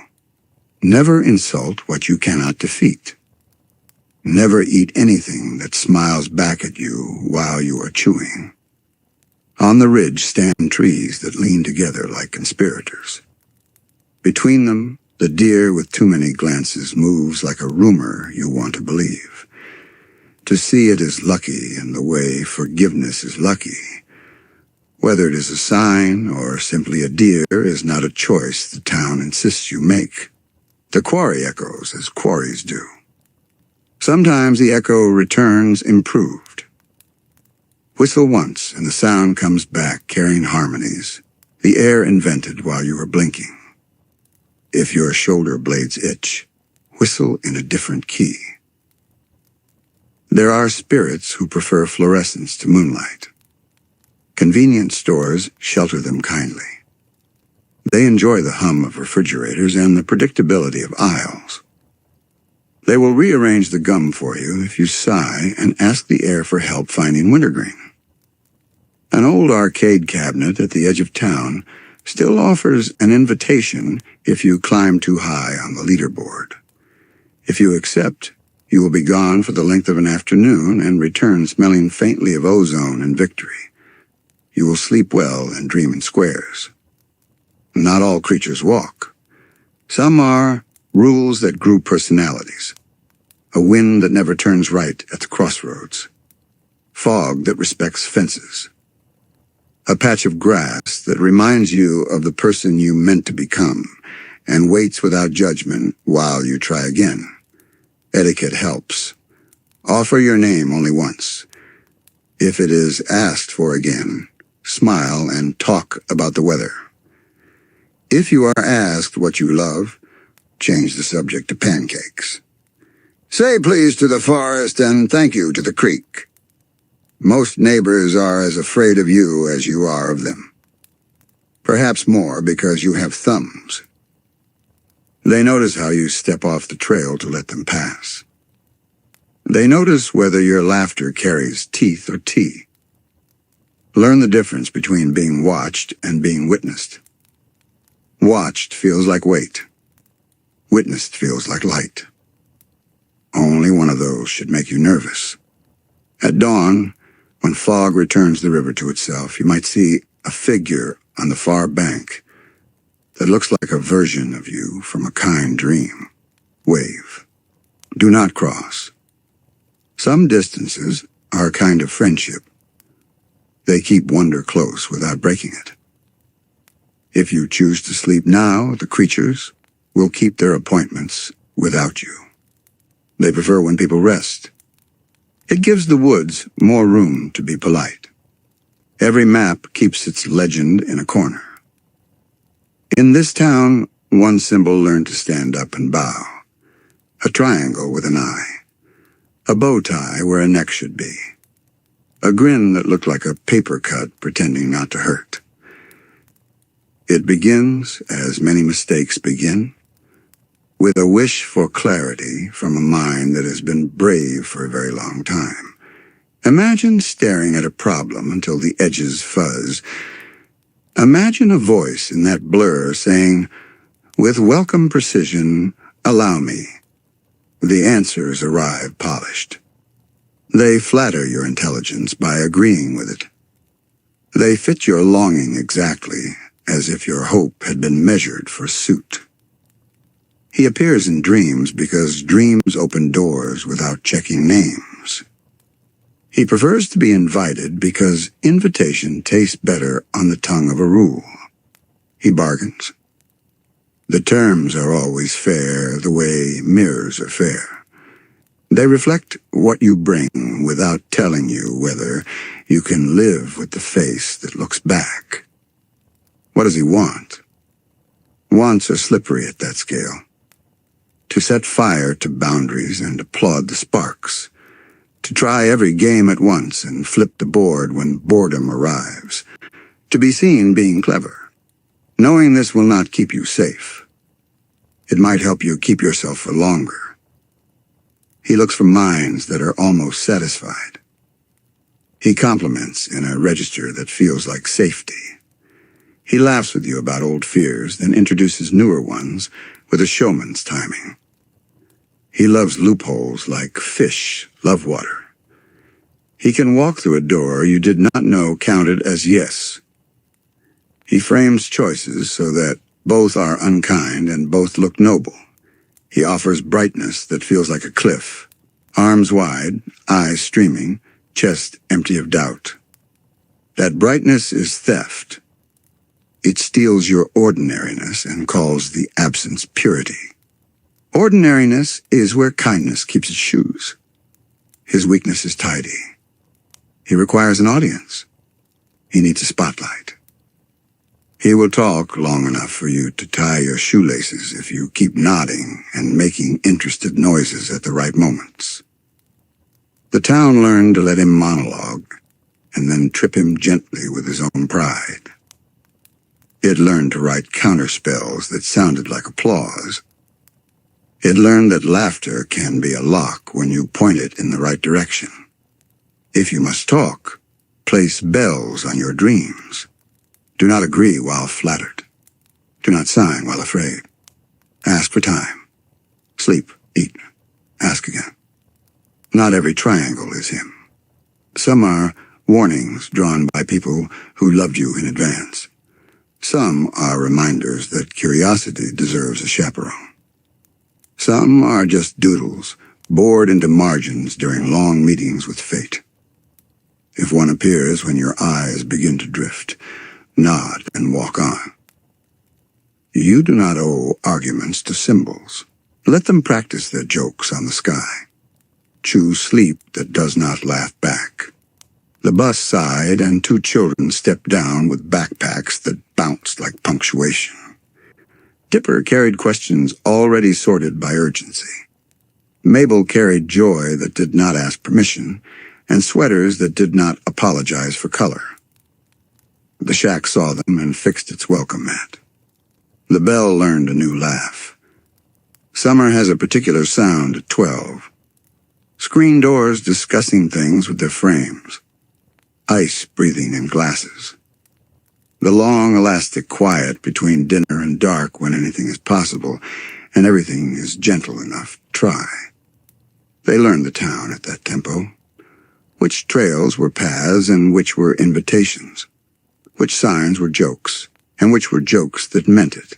Never insult what you cannot defeat. Never eat anything that smiles back at you while you are chewing. On the ridge stand trees that lean together like conspirators. Between them, the deer with too many glances moves like a rumor you want to believe. To see it is lucky in the way forgiveness is lucky. Whether it is a sign or simply a deer is not a choice the town insists you make. The quarry echoes as quarries do. Sometimes the echo returns improved. Whistle once and the sound comes back carrying harmonies, the air invented while you were blinking. If your shoulder blades itch, whistle in a different key. There are spirits who prefer fluorescence to moonlight. Convenience stores shelter them kindly. They enjoy the hum of refrigerators and the predictability of aisles. They will rearrange the gum for you if you sigh and ask the air for help finding wintergreen. An old arcade cabinet at the edge of town still offers an invitation if you climb too high on the leaderboard. If you accept, you will be gone for the length of an afternoon and return smelling faintly of ozone and victory. You will sleep well and dream in squares. Not all creatures walk. Some are rules that grew personalities. A wind that never turns right at the crossroads. Fog that respects fences. A patch of grass that reminds you of the person you meant to become and waits without judgment while you try again. Etiquette helps. Offer your name only once. If it is asked for again, smile and talk about the weather. If you are asked what you love, change the subject to pancakes. Say please to the forest and thank you to the creek. Most neighbors are as afraid of you as you are of them. Perhaps more because you have thumbs. They notice how you step off the trail to let them pass. They notice whether your laughter carries teeth or tea. Learn the difference between being watched and being witnessed. Watched feels like weight. Witnessed feels like light. Only one of those should make you nervous. At dawn, when fog returns the river to itself, you might see a figure on the far bank that looks like a version of you from a kind dream. Wave. Do not cross. Some distances are a kind of friendship. They keep wonder close without breaking it. If you choose to sleep now, the creatures will keep their appointments without you. They prefer when people rest. It gives the woods more room to be polite. Every map keeps its legend in a corner. In this town, one symbol learned to stand up and bow. A triangle with an eye. A bow tie where a neck should be. A grin that looked like a paper cut pretending not to hurt. It begins, as many mistakes begin, with a wish for clarity from a mind that has been brave for a very long time. Imagine staring at a problem until the edges fuzz. Imagine a voice in that blur saying, "With welcome precision, allow me." The answers arrive polished. They flatter your intelligence by agreeing with it. They fit your longing exactly, as if your hope had been measured for suit. He appears in dreams because dreams open doors without checking names. He prefers to be invited because invitation tastes better on the tongue of a rule. He bargains. The terms are always fair the way mirrors are fair. They reflect what you bring without telling you whether you can live with the face that looks back. What does he want? Wants are slippery at that scale. To set fire to boundaries and applaud the sparks. To try every game at once and flip the board when boredom arrives. To be seen being clever. Knowing this will not keep you safe. It might help you keep yourself for longer. He looks for minds that are almost satisfied. He compliments in a register that feels like safety. He laughs with you about old fears, then introduces newer ones with a showman's timing. He loves loopholes like fish love water. He can walk through a door you did not know counted as yes. He frames choices so that both are unkind and both look noble. He offers brightness that feels like a cliff, arms wide, eyes streaming, chest empty of doubt. That brightness is theft. It steals your ordinariness and calls the absence purity. Ordinariness is where kindness keeps its shoes. His weakness is tidy. He requires an audience. He needs a spotlight. He will talk long enough for you to tie your shoelaces if you keep nodding and making interested noises at the right moments. The town learned to let him monologue, and then trip him gently with his own pride. It learned to write counterspells that sounded like applause. It learned that laughter can be a lock when you point it in the right direction. If you must talk, place bells on your dreams. Do not agree while flattered. Do not sign while afraid. Ask for time. Sleep, eat, ask again. Not every triangle is him. Some are warnings drawn by people who loved you in advance. Some are reminders that curiosity deserves a chaperone. Some are just doodles, bored into margins during long meetings with fate. If one appears when your eyes begin to drift, nod and walk on. You do not owe arguments to symbols. Let them practice their jokes on the sky. Choose sleep that does not laugh back. The bus sighed, and 2 children stepped down with backpacks that bounced like punctuation. Dipper carried questions already sorted by urgency. Mabel carried joy that did not ask permission, and sweaters that did not apologize for color. The shack saw them and fixed its welcome mat. The bell learned a new laugh. Summer has a particular sound at 12. Screen doors discussing things with their frames. Ice breathing in glasses. The long, elastic quiet between dinner and dark when anything is possible and everything is gentle enough to try. They learned the town at that tempo. Which trails were paths and which were invitations. Which signs were jokes and which were jokes that meant it.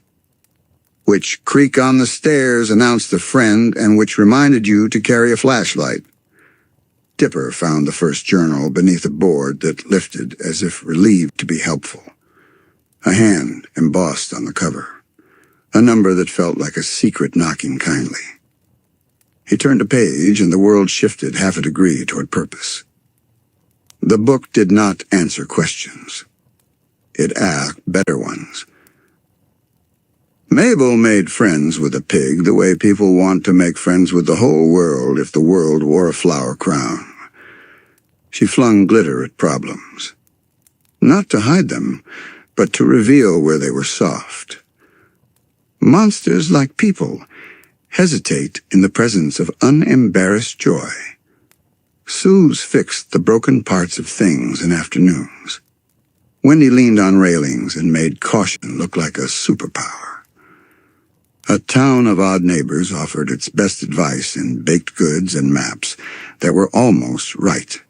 Which creak on the stairs announced a friend and which reminded you to carry a flashlight. Dipper found the first journal beneath a board that lifted as if relieved to be helpful. A hand embossed on the cover. A number that felt like a secret knocking kindly. He turned a page and the world shifted half a degree toward purpose. The book did not answer questions. It asked better ones. Mabel made friends with a pig the way people want to make friends with the whole world if the world wore a flower crown. She flung glitter at problems. Not to hide them, but to reveal where they were soft. Monsters, like people, hesitate in the presence of unembarrassed joy. Suze fixed the broken parts of things in afternoons. Wendy leaned on railings and made caution look like a superpower. A town of odd neighbors offered its best advice in baked goods and maps that were almost right.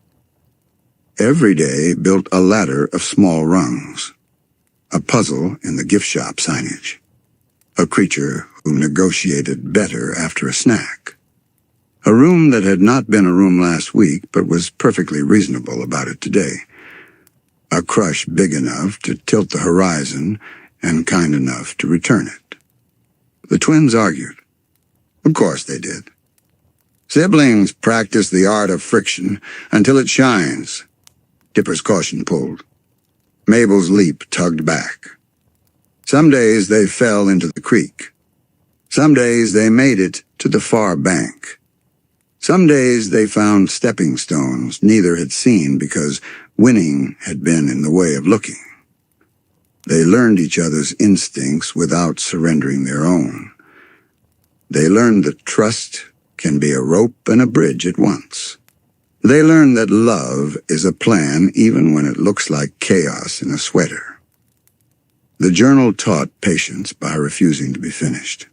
Every day built a ladder of small rungs. A puzzle in the gift shop signage. A creature who negotiated better after a snack. A room that had not been a room last week but was perfectly reasonable about it today. A crush big enough to tilt the horizon and kind enough to return it. The twins argued. Of course they did. Siblings practice the art of friction until it shines. Dipper's caution pulled. Mabel's leap tugged back. Some days they fell into the creek. Some days they made it to the far bank. Some days they found stepping stones neither had seen because winning had been in the way of looking. They learned each other's instincts without surrendering their own. They learned that trust can be a rope and a bridge at once. They learned that love is a plan even when it looks like chaos in a sweater. The journal taught patience by refusing to be finished.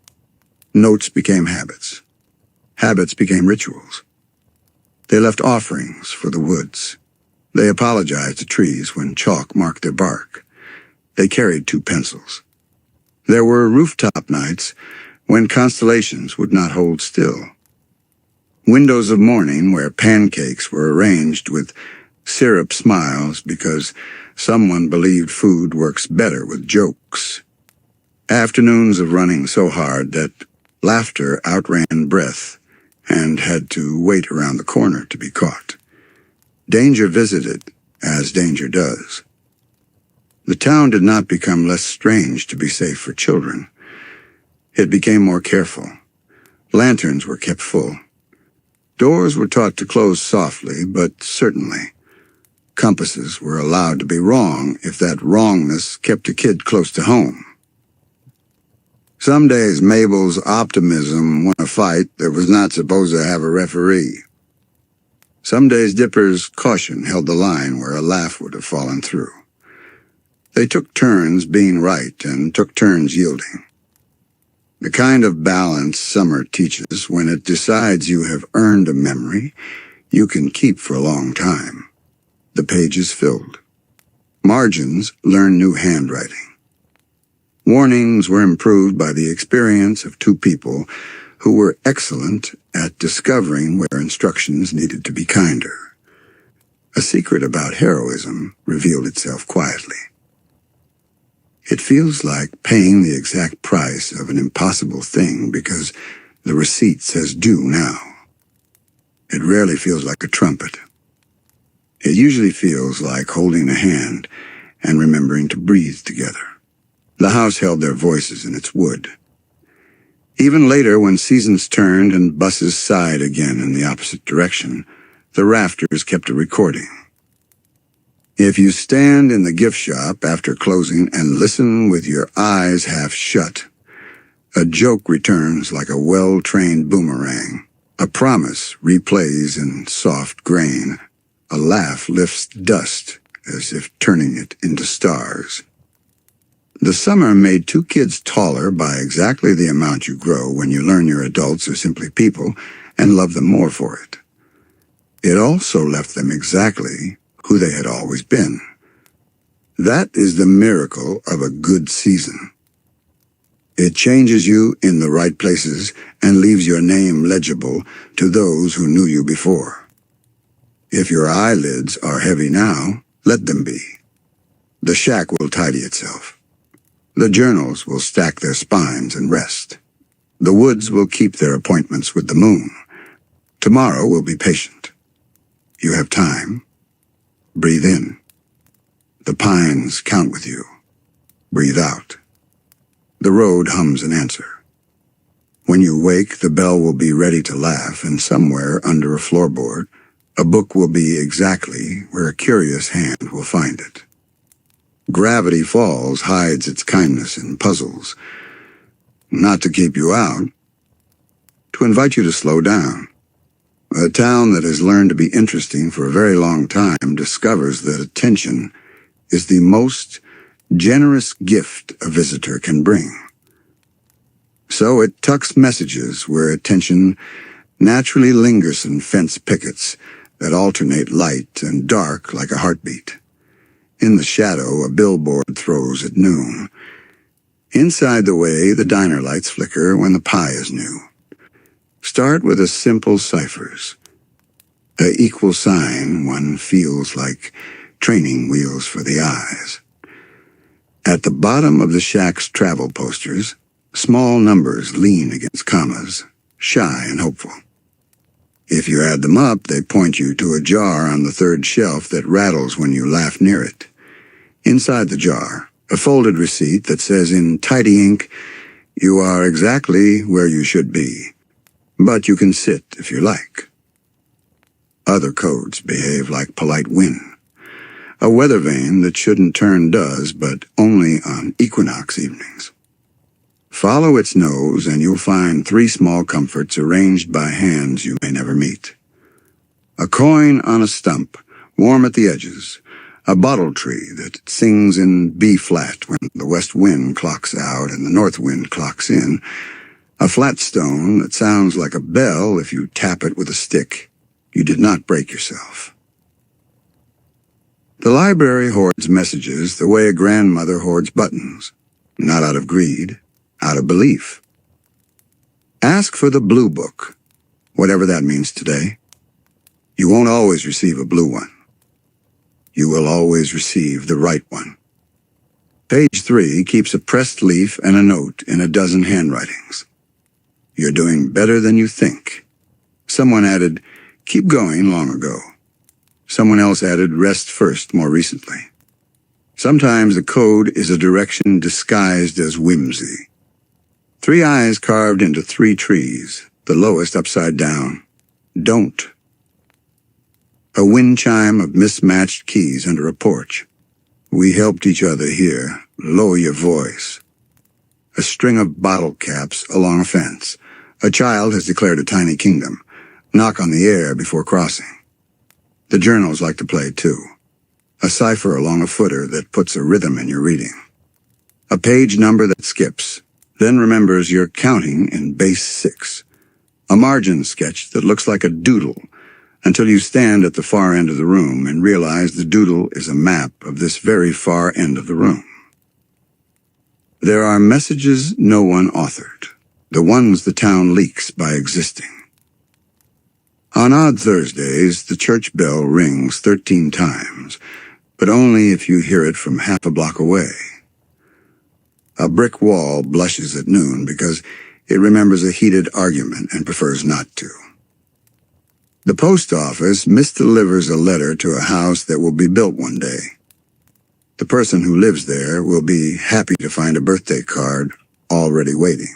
Notes became habits. Habits became rituals. They left offerings for the woods. They apologized to trees when chalk marked their bark. They carried 2 pencils. There were rooftop nights when constellations would not hold still. Windows of morning where pancakes were arranged with syrup smiles because someone believed food works better with jokes. Afternoons of running so hard that laughter outran breath and had to wait around the corner to be caught. Danger visited, as danger does. The town did not become less strange to be safe for children. It became more careful. Lanterns were kept full. Doors were taught to close softly, but certainly. Compasses were allowed to be wrong if that wrongness kept a kid close to home. Some days Mabel's optimism won a fight that was not supposed to have a referee. Some days Dipper's caution held the line where a laugh would have fallen through. They took turns being right and took turns yielding. The kind of balance summer teaches when it decides you have earned a memory you can keep for a long time. The pages filled. Margins learn new handwriting. Warnings were improved by the experience of two people who were excellent at discovering where instructions needed to be kinder. A secret about heroism revealed itself quietly. It feels like paying the exact price of an impossible thing because the receipt says due now. It rarely feels like a trumpet. It usually feels like holding a hand and remembering to breathe together. The house held their voices in its wood. Even later, when seasons turned and buses sighed again in the opposite direction, the rafters kept a recording. If you stand in the gift shop after closing and listen with your eyes half shut, a joke returns like a well-trained boomerang. A promise replays in soft grain. A laugh lifts dust as if turning it into stars. The summer made two kids taller by exactly the amount you grow when you learn your adults are simply people and love them more for it. It also left them exactly who they had always been. That is the miracle of a good season. It changes you in the right places and leaves your name legible to those who knew you before. If your eyelids are heavy now, let them be. The shack will tidy itself. The journals will stack their spines and rest. The woods will keep their appointments with the moon. Tomorrow will be patient. You have time. Breathe in. The pines count with you. Breathe out. The road hums an answer. When you wake, the bell will be ready to laugh, and somewhere under a floorboard, a book will be exactly where a curious hand will find it. Gravity Falls hides its kindness in puzzles, not to keep you out, to invite you to slow down. A town that has learned to be interesting for a very long time discovers that attention is the most generous gift a visitor can bring. So it tucks messages where attention naturally lingers in fence pickets that alternate light and dark like a heartbeat. In the shadow, a billboard throws at noon. Inside the way, the diner lights flicker when the pie is new. Start with a simple ciphers. A equal sign one feels like training wheels for the eyes. At the bottom of the shack's travel posters, small numbers lean against commas, shy and hopeful. If you add them up, they point you to a jar on the third shelf that rattles when you laugh near it. Inside the jar, a folded receipt that says in tidy ink, "You are exactly where you should be, but you can sit if you like." Other codes behave like polite wind. A weather vane that shouldn't turn does, but only on equinox evenings. Follow its nose and you'll find 3 small comforts arranged by hands you may never meet. A coin on a stump, warm at the edges. A bottle tree that sings in B-flat when the west wind clocks out and the north wind clocks in. A flat stone that sounds like a bell if you tap it with a stick. You did not break yourself. The library hoards messages the way a grandmother hoards buttons, not out of greed, out of belief. Ask for the blue book, whatever that means today. You won't always receive a blue one. You will always receive the right one. Page 3 keeps a pressed leaf and a note in a dozen handwritings. You're doing better than you think. Someone added, "Keep going," long ago. Someone else added, "Rest first," more recently. Sometimes the code is a direction disguised as whimsy. 3 eyes carved into 3 trees, the lowest upside down. Don't. A wind chime of mismatched keys under a porch. We helped each other here. Lower your voice. A string of bottle caps along a fence. A child has declared a tiny kingdom. Knock on the air before crossing. The journals like to play, too. A cipher along a footer that puts a rhythm in your reading. A page number that skips, then remembers you're counting in base 6. A margin sketch that looks like a doodle until you stand at the far end of the room and realize the doodle is a map of this very far end of the room. There are messages no one authored, the ones the town leaks by existing. On odd Thursdays, the church bell rings 13 times, but only if you hear it from half a block away. A brick wall blushes at noon because it remembers a heated argument and prefers not to. The post office misdelivers a letter to a house that will be built one day. The person who lives there will be happy to find a birthday card already waiting.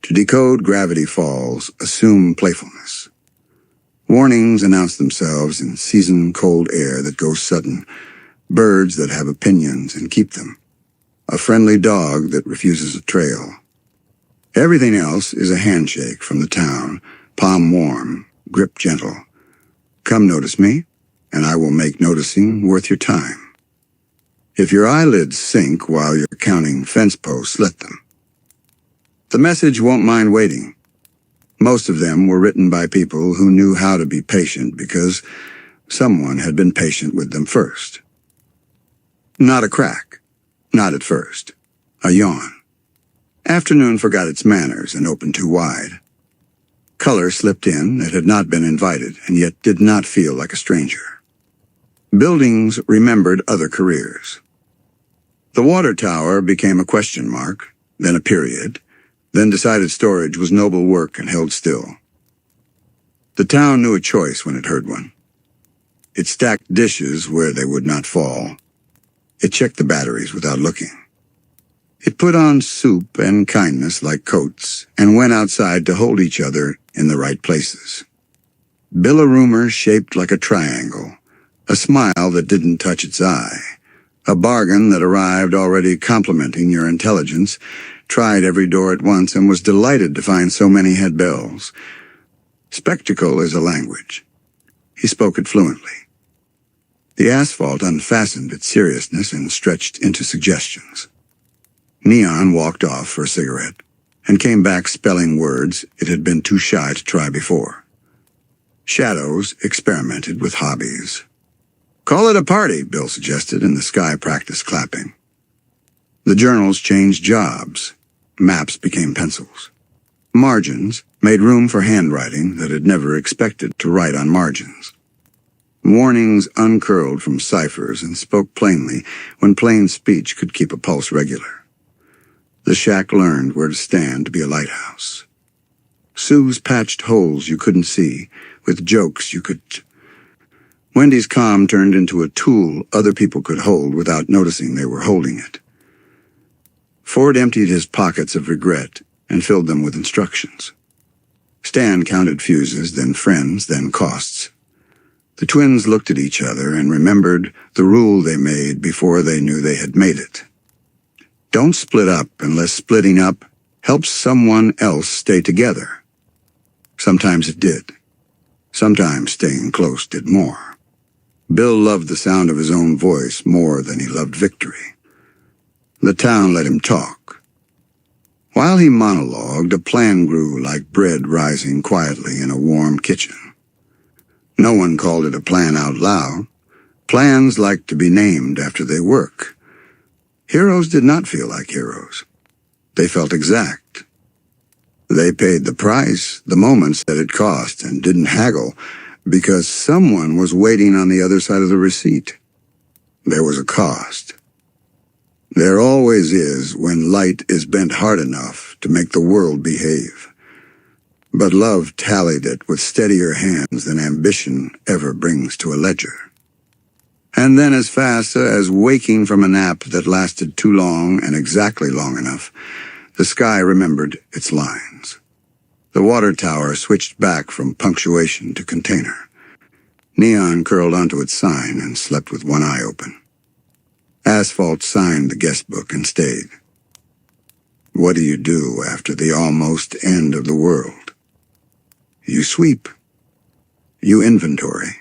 To decode Gravity Falls, assume playfulness. Warnings announce themselves in seasoned cold air that goes sudden, birds that have opinions and keep them, a friendly dog that refuses a trail. Everything else is a handshake from the town, palm warm, grip gentle. Come notice me, and I will make noticing worth your time. If your eyelids sink while you're counting fence posts, let them. The message won't mind waiting. Most of them were written by people who knew how to be patient because someone had been patient with them first. Not a crack. Not at first. A yawn. Afternoon forgot its manners and opened too wide. Color slipped in that had not been invited and yet did not feel like a stranger. Buildings remembered other careers. The water tower became a question mark, then a period, then decided storage was noble work and held still. The town knew a choice when it heard one. It stacked dishes where they would not fall. It checked the batteries without looking. It put on soup and kindness like coats and went outside to hold each other in the right places. Bill a rumor shaped like a triangle, a smile that didn't touch its eye, a bargain that arrived already complimenting your intelligence, tried every door at once and was delighted to find so many had bells. Spectacle is a language. He spoke it fluently. The asphalt unfastened its seriousness and stretched into suggestions. Neon walked off for a cigarette and came back spelling words it had been too shy to try before. Shadows experimented with hobbies. Call it a party, Bill suggested, and the sky practiced clapping. The journals changed jobs. Maps became pencils. Margins made room for handwriting that had never expected to write on margins. Warnings uncurled from ciphers and spoke plainly when plain speech could keep a pulse regular. The shack learned where to stand to be a lighthouse. Sue's patched holes you couldn't see, with jokes you could... Wendy's calm turned into a tool other people could hold without noticing they were holding it. Ford emptied his pockets of regret and filled them with instructions. Stan counted fuses, then friends, then costs. The twins looked at each other and remembered the rule they made before they knew they had made it. Don't split up unless splitting up helps someone else stay together. Sometimes it did. Sometimes staying close did more. Bill loved the sound of his own voice more than he loved victory. The town let him talk. While he monologued, a plan grew like bread rising quietly in a warm kitchen. No one called it a plan out loud. Plans like to be named after they work. Heroes did not feel like heroes. They felt exact. They paid the price, the moments that it cost, and didn't haggle, because someone was waiting on the other side of the receipt. There was a cost. There always is when light is bent hard enough to make the world behave. But love tallied it with steadier hands than ambition ever brings to a ledger. And then as fast as waking from a nap that lasted too long and exactly long enough, the sky remembered its lines. The water tower switched back from punctuation to container. Neon curled onto its sign and slept with one eye open. Asphalt signed the guest book and stayed. What do you do after the almost end of the world? You sweep. You inventory.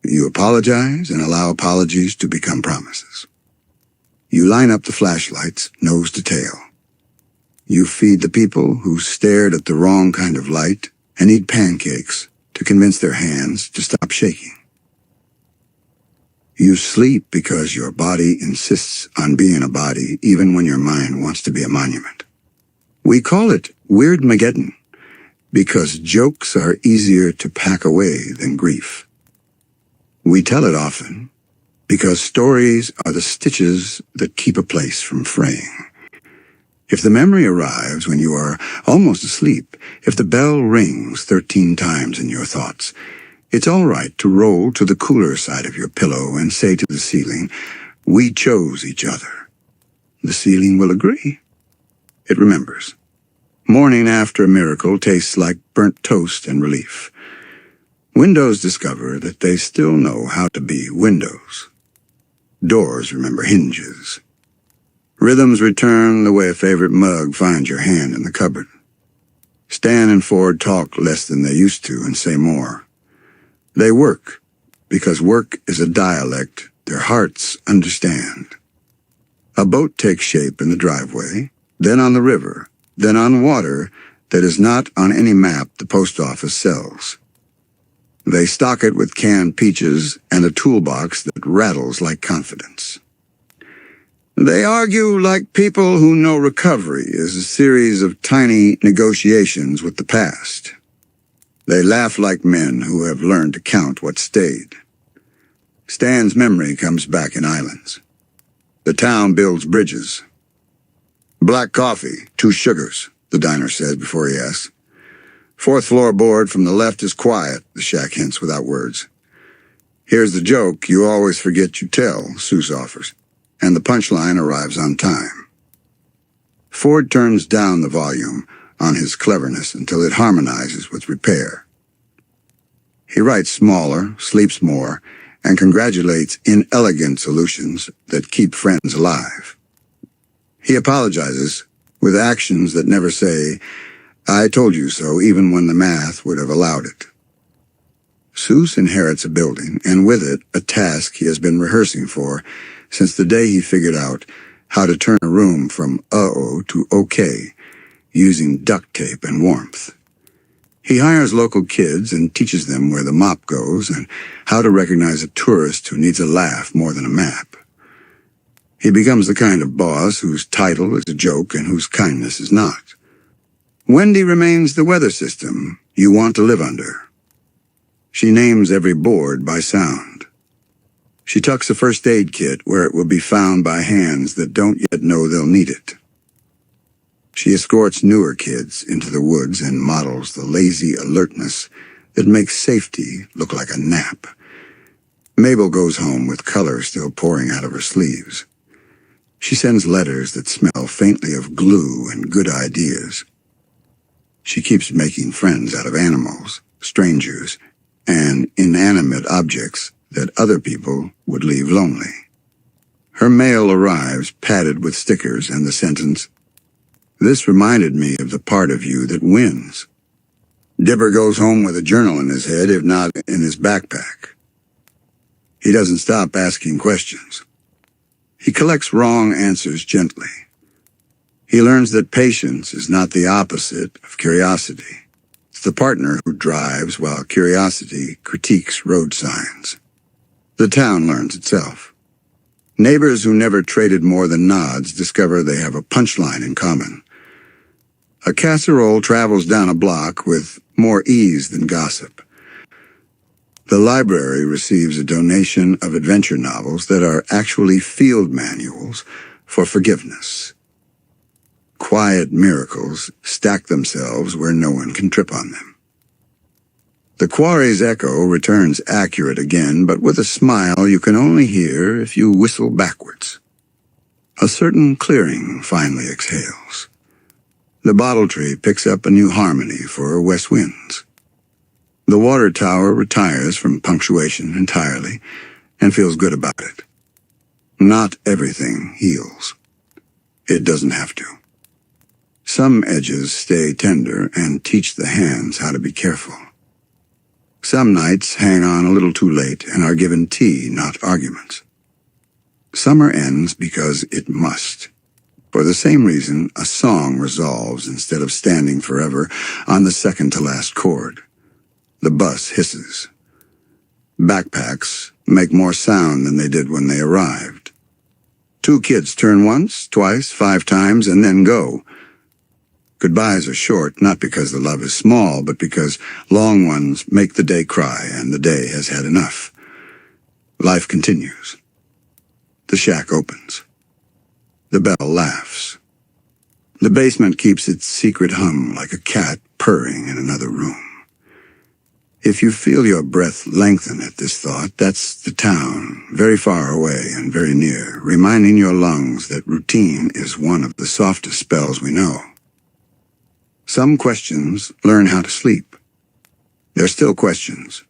You apologize and allow apologies to become promises. You line up the flashlights, nose to tail. You feed the people who stared at the wrong kind of light and eat pancakes to convince their hands to stop shaking. You sleep because your body insists on being a body even when your mind wants to be a monument. We call it Weirdmageddon because jokes are easier to pack away than grief. We tell it often because stories are the stitches that keep a place from fraying. If the memory arrives when you are almost asleep, if the bell rings 13 times in your thoughts, it's all right to roll to the cooler side of your pillow and say to the ceiling, "We chose each other." The ceiling will agree. It remembers. Morning after a miracle tastes like burnt toast and relief. Windows discover that they still know how to be windows. Doors remember hinges. Rhythms return the way a favorite mug finds your hand in the cupboard. Stan and Ford talk less than they used to and say more. They work, because work is a dialect their hearts understand. A boat takes shape in the driveway, then on the river, then on water that is not on any map the post office sells. They stock it with canned peaches and a toolbox that rattles like confidence. They argue like people who know recovery is a series of tiny negotiations with the past. They laugh like men who have learned to count what stayed. Stan's memory comes back in islands. The town builds bridges. "Black coffee, 2 sugars, the diner says before he asks. "4th floor board from the left is quiet," the shack hints without words. "Here's the joke you always forget you tell," Seuss offers, and the punchline arrives on time. Ford turns down the volume on his cleverness until it harmonizes with repair. He writes smaller, sleeps more, and congratulates inelegant solutions that keep friends alive. He apologizes with actions that never say, "I told you so," even when the math would have allowed it. Seuss inherits a building, and with it, a task he has been rehearsing for since the day he figured out how to turn a room from uh-oh to okay, using duct tape and warmth. He hires local kids and teaches them where the mop goes and how to recognize a tourist who needs a laugh more than a map. He becomes the kind of boss whose title is a joke and whose kindness is not. Wendy remains the weather system you want to live under. She names every board by sound. She tucks a first aid kit where it will be found by hands that don't yet know they'll need it. She escorts newer kids into the woods and models the lazy alertness that makes safety look like a nap. Mabel goes home with color still pouring out of her sleeves. She sends letters that smell faintly of glue and good ideas. She keeps making friends out of animals, strangers, and inanimate objects that other people would leave lonely. Her mail arrives padded with stickers and the sentence, "This reminded me of the part of you that wins." Dipper goes home with a journal in his head, if not in his backpack. He doesn't stop asking questions. He collects wrong answers gently. He learns that patience is not the opposite of curiosity. It's the partner who drives while curiosity critiques road signs. The town learns itself. Neighbors who never traded more than nods discover they have a punchline in common. A casserole travels down a block with more ease than gossip. The library receives a donation of adventure novels that are actually field manuals for forgiveness. Quiet miracles stack themselves where no one can trip on them. The quarry's echo returns accurate again, but with a smile you can only hear if you whistle backwards. A certain clearing finally exhales. The bottle tree picks up a new harmony for west winds. The water tower retires from punctuation entirely and feels good about it. Not everything heals. It doesn't have to. Some edges stay tender and teach the hands how to be careful. Some nights hang on a little too late and are given tea, not arguments. Summer ends because it must. For the same reason, a song resolves instead of standing forever on the second-to-last chord. The bus hisses. Backpacks make more sound than they did when they arrived. Two kids turn once, twice, 5 times, and then go. Goodbyes are short, not because the love is small, but because long ones make the day cry, and the day has had enough. Life continues. The shack opens. The bell laughs. The basement keeps its secret hum like a cat purring in another room. If you feel your breath lengthen at this thought, that's the town, very far away and very near, reminding your lungs that routine is one of the softest spells we know. Some questions learn how to sleep. They're still questions.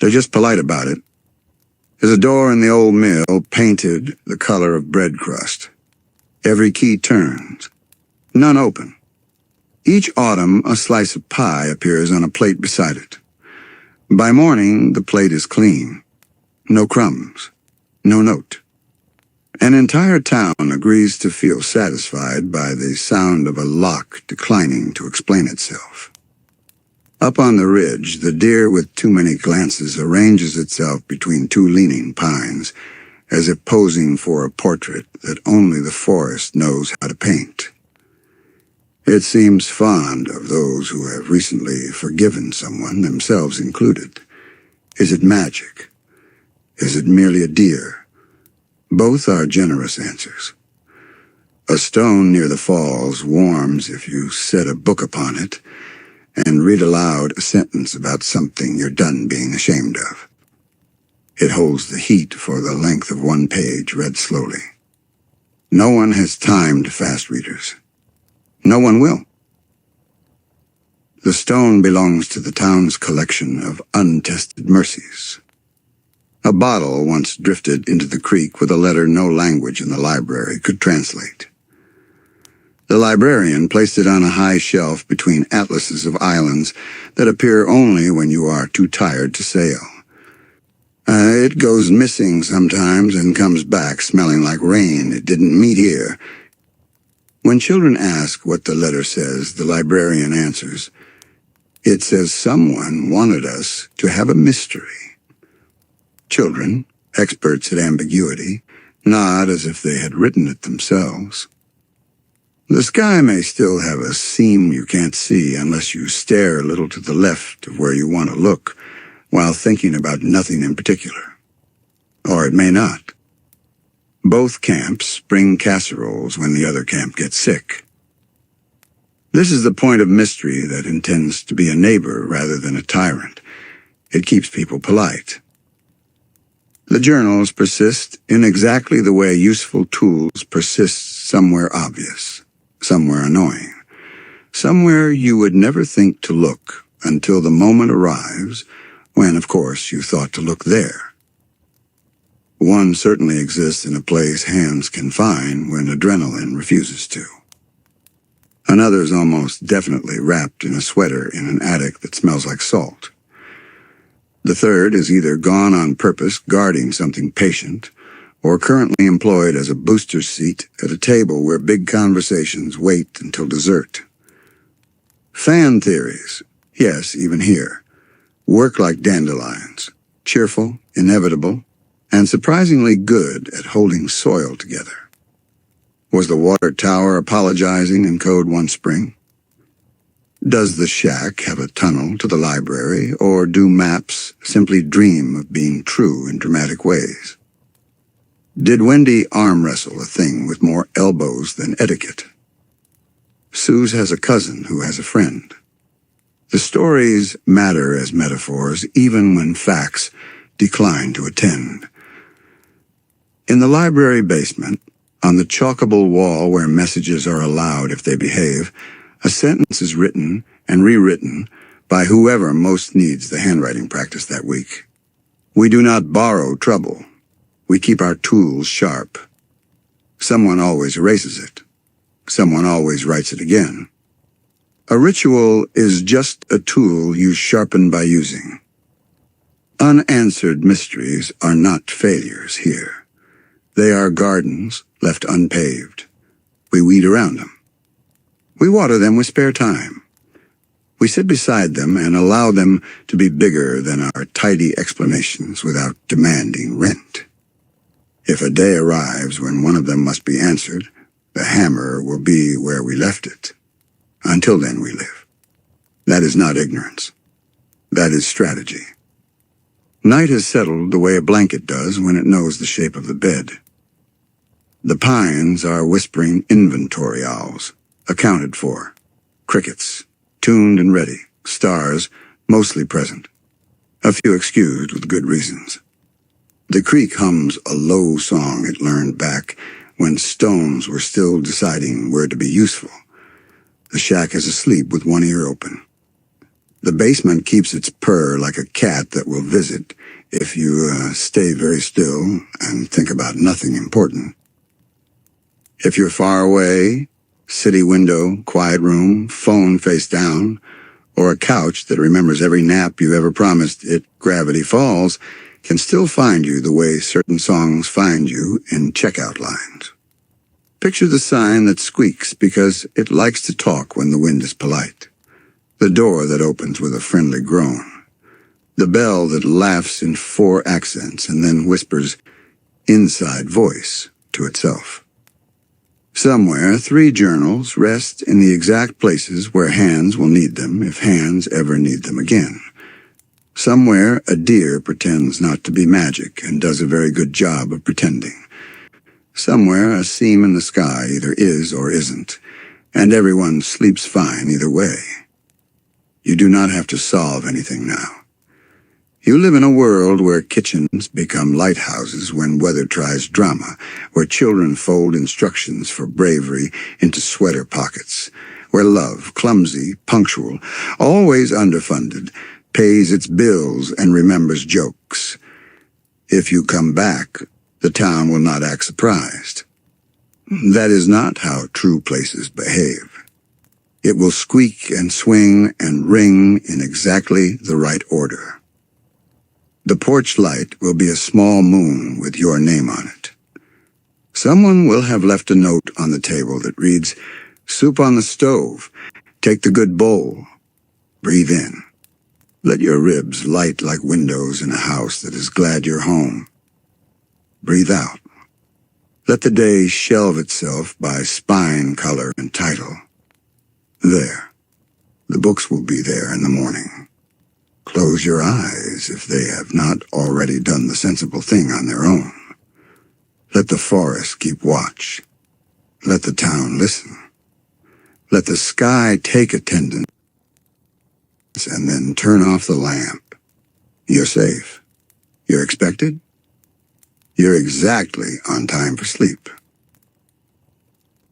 They're just polite about it. There's a door in the old mill painted the color of bread crust. Every key turns. None open. Each autumn, a slice of pie appears on a plate beside it. By morning, the plate is clean. No crumbs. No note. An entire town agrees to feel satisfied by the sound of a lock declining to explain itself. Up on the ridge, the deer with too many glances arranges itself between 2 leaning pines, as if posing for a portrait that only the forest knows how to paint. It seems fond of those who have recently forgiven someone, themselves included. Is it magic? Is it merely a deer? Both are generous answers. A stone near the falls warms if you set a book upon it and read aloud a sentence about something you're done being ashamed of. It holds the heat for the length of 1 page read slowly. No one has timed fast readers. No one will. The stone belongs to the town's collection of untested mercies. A bottle once drifted into the creek with a letter no language in the library could translate. The librarian placed it on a high shelf between atlases of islands that appear only when you are too tired to sail. It goes missing sometimes and comes back smelling like rain. It didn't meet here. When children ask what the letter says, the librarian answers, "It says someone wanted us to have a mystery." Children, experts at ambiguity, nod as if they had written it themselves. The sky may still have a seam you can't see unless you stare a little to the left of where you want to look, while thinking about nothing in particular. Or it may not. Both camps bring casseroles when the other camp gets sick. This is the point of mystery that intends to be a neighbor rather than a tyrant. It keeps people polite. The journals persist in exactly the way useful tools persist somewhere obvious, somewhere annoying, somewhere you would never think to look until the moment arrives when, of course, you thought to look there. One certainly exists in a place hands can find when adrenaline refuses to. Another's almost definitely wrapped in a sweater in an attic that smells like salt. The third is either gone on purpose guarding something patient, or currently employed as a booster seat at a table where big conversations wait until dessert. Fan theories, yes, even here, work like dandelions, cheerful, inevitable, and surprisingly good at holding soil together. Was the water tower apologizing in code one spring? Does the shack have a tunnel to the library, or do maps simply dream of being true in dramatic ways? Did Wendy arm wrestle a thing with more elbows than etiquette? Suze has a cousin who has a friend. The stories matter as metaphors even when facts decline to attend. In the library basement, On the chalkable wall where messages are allowed if they behave, a sentence is written and rewritten by whoever most needs the handwriting practice that week. We do not borrow trouble. We keep our tools sharp. Someone always erases it. Someone always writes it again. A ritual is just a tool you sharpen by using. Unanswered mysteries are not failures here. They are gardens left unpaved. We weed around them. We water them with spare time. We sit beside them and allow them to be bigger than our tidy explanations without demanding rent. If a day arrives when one of them must be answered, the hammer will be where we left it. Until then we live. That is not ignorance. That is strategy. Night has settled the way a blanket does when it knows the shape of the bed. The pines are whispering inventory owls, accounted for. Crickets, tuned and ready. Stars, mostly present. A few excused with good reasons. The creek hums a low song it learned back when stones were still deciding where to be useful. The shack is asleep with one ear open. The basement keeps its purr like a cat that will visit if you stay very still and think about nothing important. If you're far away, city window, quiet room, phone face down, or a couch that remembers every nap you ever promised it, Gravity Falls, can still find you the way certain songs find you in checkout lines. Picture the sign that squeaks because it likes to talk when the wind is polite. The door that opens with a friendly groan. The bell that laughs in 4 accents and then whispers inside voice to itself. Somewhere, 3 journals rest in the exact places where hands will need them if hands ever need them again. Somewhere, a deer pretends not to be magic and does a very good job of pretending. Somewhere, a seam in the sky either is or isn't, and everyone sleeps fine either way. You do not have to solve anything now. You live in a world where kitchens become lighthouses when weather tries drama, where children fold instructions for bravery into sweater pockets, where love, clumsy, punctual, always underfunded, pays its bills and remembers jokes. If you come back, the town will not act surprised. That is not how true places behave. It will squeak and swing and ring in exactly the right order. The porch light will be a small moon with your name on it. Someone will have left a note on the table that reads, "Soup on the stove. Take the good bowl. Breathe in. Let your ribs light like windows in a house that is glad you're home. Breathe out. Let the day shelve itself by spine color and title. There. The books will be there in the morning. Close your eyes if they have not already done the sensible thing on their own. Let the forest keep watch. Let the town listen. Let the sky take attendance and then turn off the lamp. You're safe. You're expected. You're exactly on time for sleep."